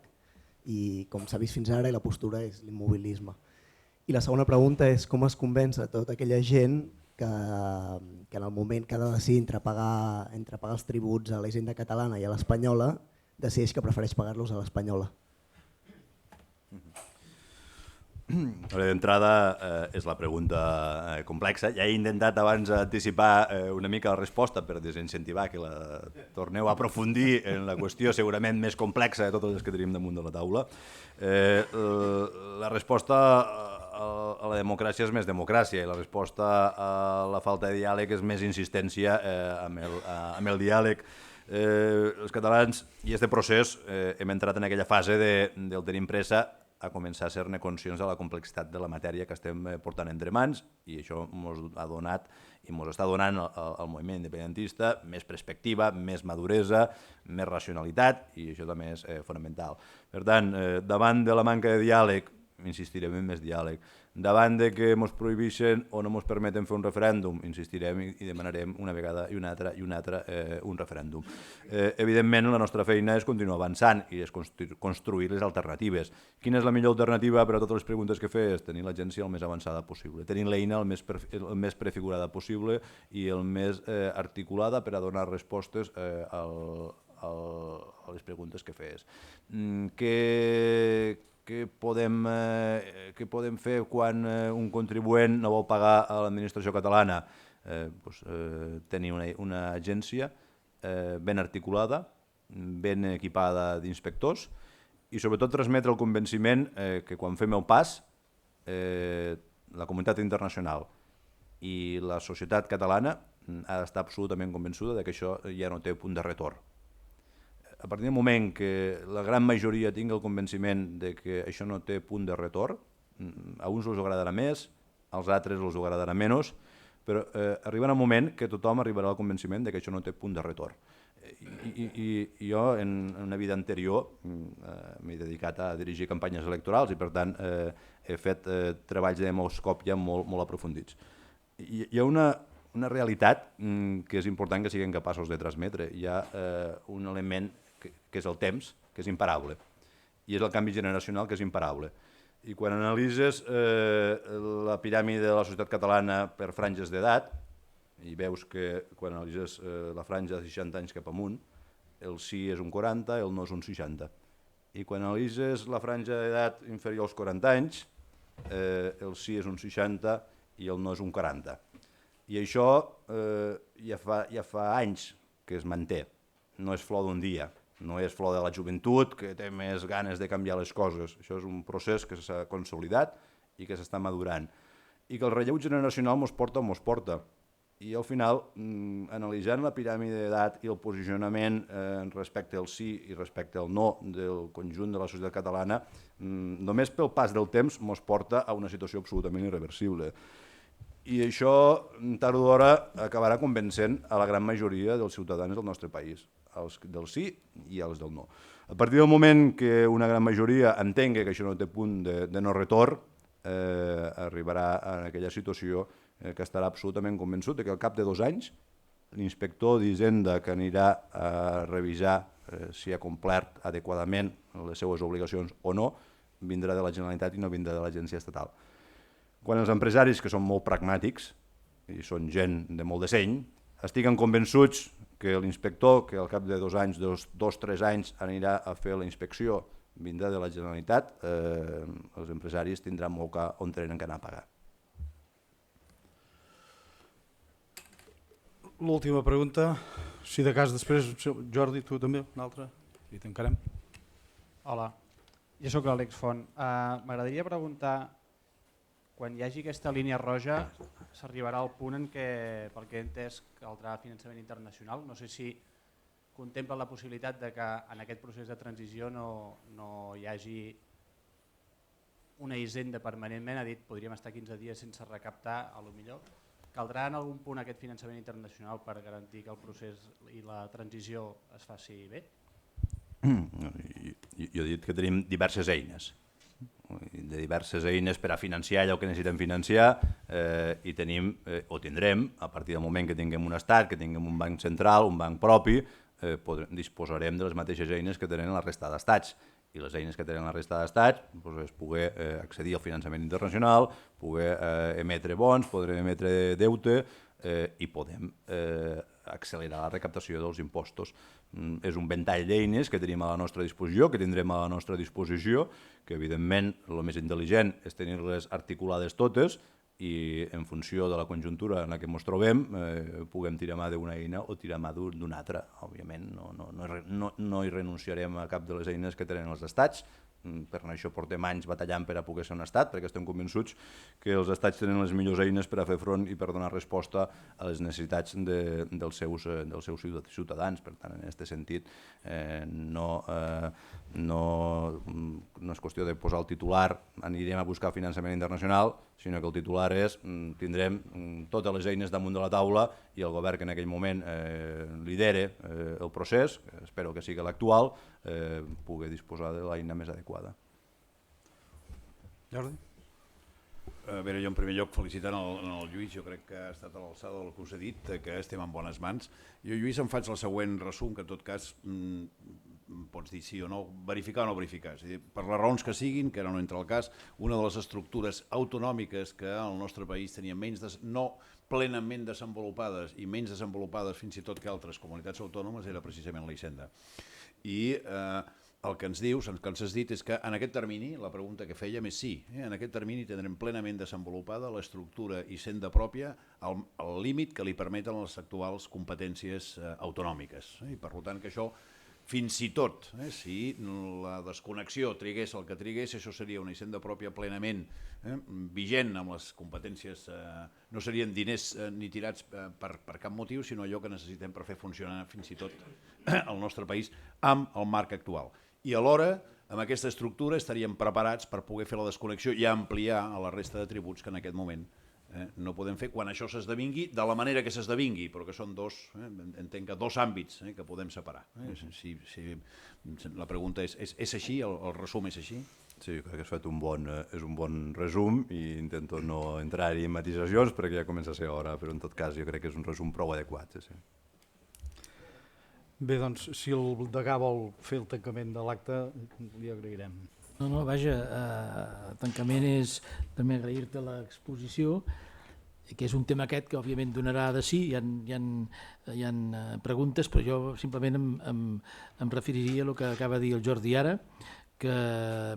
I com s'ha vist fins ara, la postura és l'immobilisme. I la segona pregunta és com es convenç a tota aquella gent que en el moment que ha de decidir entre pagar els tributs a la hisenda catalana i a l'espanyola, decideix que prefereix pagar-los a l'espanyola. D'entrada és la pregunta complexa. Ja he intentat abans anticipar una mica la resposta per desincentivar que la torneu a aprofundir en la qüestió segurament més complexa de totes les que tenim damunt de la taula. La resposta a la democràcia és més democràcia i la resposta a la falta de diàleg és més insistència amb el diàleg. Els catalans i aquest procés hem entrat en aquella fase del tenim pressa a començar a ser-ne conscients de la complexitat de la matèria que estem portant entre mans i això ens ha donat i ens està donant al moviment independentista més perspectiva, més maduresa, més racionalitat i això també és fonamental. Per tant, davant de la manca de diàleg, insistirem en més diàleg. Davant de que ens prohibeixen o no ens permeten fer un referèndum, insistirem i demanarem una vegada i una altra un referèndum. Evidentment, la nostra feina és continuar avançant i és construir les alternatives. Quina és la millor alternativa per a totes les preguntes que fer? És tenir l'agència el més avançada possible, tenir l'eina el més prefigurada possible i el més articulada per a donar respostes a les preguntes que fes. Què podem fer quan un contribuent no vol pagar a l'administració catalana? Tenir una agència ben articulada, ben equipada d'inspectors i sobretot transmetre el convenciment que quan fem el pas la comunitat internacional i la societat catalana ha d'estar absolutament convençuda que això ja no té punt de retorn. A partir del moment que la gran majoria tingui el convenciment de que això no té punt de retorn, a uns els agradarà més, als altres els agradarà menys, però arribarà un moment que tothom arribarà al convenciment de que això no té punt de retorn. I jo, en una vida anterior, m'he dedicat a dirigir campanyes electorals i, per tant, he fet treballs de demoscòpia molt aprofundits. Hi ha una realitat que és important que siguem capaços de transmetre. Hi ha un element que és el temps, que és imparable, i és el canvi generacional, que és imparable. I quan analitzes la piràmide de la societat catalana per franges d'edat, i veus que quan analitzes la franja de 60 anys cap amunt, el sí és un 40, el no és un 60. I quan analitzes la franja d'edat inferior als 40 anys, el sí és un 60 i el no és un 40. I això ja fa anys que es manté, no és flor d'un dia, no és flor de la joventut que té més ganes de canviar les coses. Això és un procés que s'ha consolidat i que s'està madurant. I que el relleu generacional mos porta on mos porta. I al final, analitzant la piràmide d'edat i el posicionament respecte al sí i respecte al no del conjunt de la societat catalana, només pel pas del temps mos porta a una situació absolutament irreversible. I això, tard o d'hora, acabarà convencent a la gran majoria dels ciutadans del nostre país, els del sí i els del no. A partir del moment que una gran majoria entengui que això no té punt de no retorn, arribarà a aquella situació que estarà absolutament convençut que al cap de 2 anys l'inspector d'Hisenda que anirà a revisar si ha complert adequadament les seues obligacions o no, vindrà de la Generalitat i no vindrà de l'agència estatal. Quan els empresaris, que són molt pragmàtics i són gent de molt de seny, estiguen convençuts que l'inspector, que al cap de 2 anys, 2-3 anys, anirà a fer la inspecció, vindrà de la Generalitat, els empresaris tindran molt clar on tenen que anar a pagar. L'última pregunta, si de cas després, Jordi, tu també, una altra, i tancarem. Hola, jo sóc l'Àlex Font. M'agradaria preguntar, quan hi hagi aquesta línia roja, s'arribarà al punt en què, pel que he entès, caldrà finançament internacional. No sé si contempla la possibilitat de que en aquest procés de transició no hi hagi una hisenda permanentment. Ha dit podríem estar 15 dies sense recaptar, a lo millor. Caldrà en algun punt aquest finançament internacional per garantir que el procés i la transició es faci bé? Jo he dit que tenim diverses eines. Diverses eines per a financiar allò que necessitem financiar i tenim, o tindrem, a partir del moment que tinguem un estat, que tinguem un banc central, un banc propi, disposarem de les mateixes eines que tenen la resta d'estats. I les eines que tenen la resta d'estats és poder accedir al finançament internacional, poder emetre bons, poder emetre deute i podem accelerar la recaptació dels impostos. És un ventall d'eines que tenim a la nostra disposició, que tindrem a la nostra disposició, que evidentment el més intel·ligent és tenir-les articulades totes i en funció de la conjuntura en la que ens trobem puguem tirar mà d'una eina o tirar mà d'una altra. Òbviament no hi renunciarem a cap de les eines que tenen els estats, per això portem anys batallant per a poder ser un estat, perquè estem convençuts que els estats tenen les millors eines per a fer front i per donar resposta a les necessitats dels seus ciutadans. Per tant, en aquest sentit, no és qüestió de posar el titular, anirem a buscar finançament internacional, sinó que el titular és tindrem totes les eines damunt de la taula i el govern que en aquell moment lidere el procés, espero que sigui l'actual, pugui disposar de l'eina més adequada. Jordi? A veure, jo en primer lloc felicitant el Lluís, jo crec que ha estat a l'alçada del que us he dit, que estem en bones mans. Jo, Lluís, em faig el següent resum, que en tot cas pots dir sí o no, verificar o no verificar. És a dir, per les raons que siguin, que ara no entra al cas, una de les estructures autonòmiques que el nostre país tenia no plenament desenvolupades i menys desenvolupades fins i tot que altres comunitats autònomes era precisament la Hisenda. I el que ens dius, el que ens has dit és que en aquest termini, la pregunta que fèiem és sí, en aquest termini tindrem plenament desenvolupada l'estructura Hisenda pròpia al límit que li permeten les actuals competències autonòmiques. I per tant que això, fins i tot, si la desconnexió trigués el que trigués, això seria una Hisenda pròpia plenament vigent amb les competències, no serien diners ni tirats per cap motiu, sinó allò que necessitem per fer funcionar fins i tot el nostre país amb el marc actual. I alhora, amb aquesta estructura, estaríem preparats per poder fer la desconnexió i ampliar a la resta de tributs que en aquest moment no podem fer quan això s'esdevingui de la manera que s'esdevingui, però que són entenc que dos àmbits que podem separar. Si la pregunta és així, el resum és així? Sí, crec que has fet un bon resum i intento no entrar-hi en matisacions perquè ja comença a ser hora, però en tot cas jo crec que és un resum prou adequat. Sí. Bé, doncs, si el degà vol fer el tancament de l'acte, li agrairem. No, vaja, el tancament és també agrair-te l'exposició, que és un tema aquest que òbviament donarà de sí, hi ha preguntes, però jo simplement em referiria a el que acaba de dir el Jordi ara, que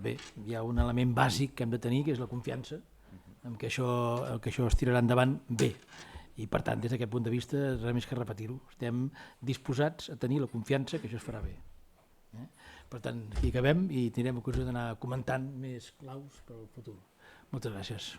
bé, hi ha un element bàsic que hem de tenir, que és la confiança, en que això es tirarà endavant bé. I per tant, des d'aquest punt de vista, res més que repetir-ho. Estem disposats a tenir la confiança que això es farà bé. Per tant, aquí acabem i tindrem ocasió d'anar comentant més claus per al futur. Moltes gràcies.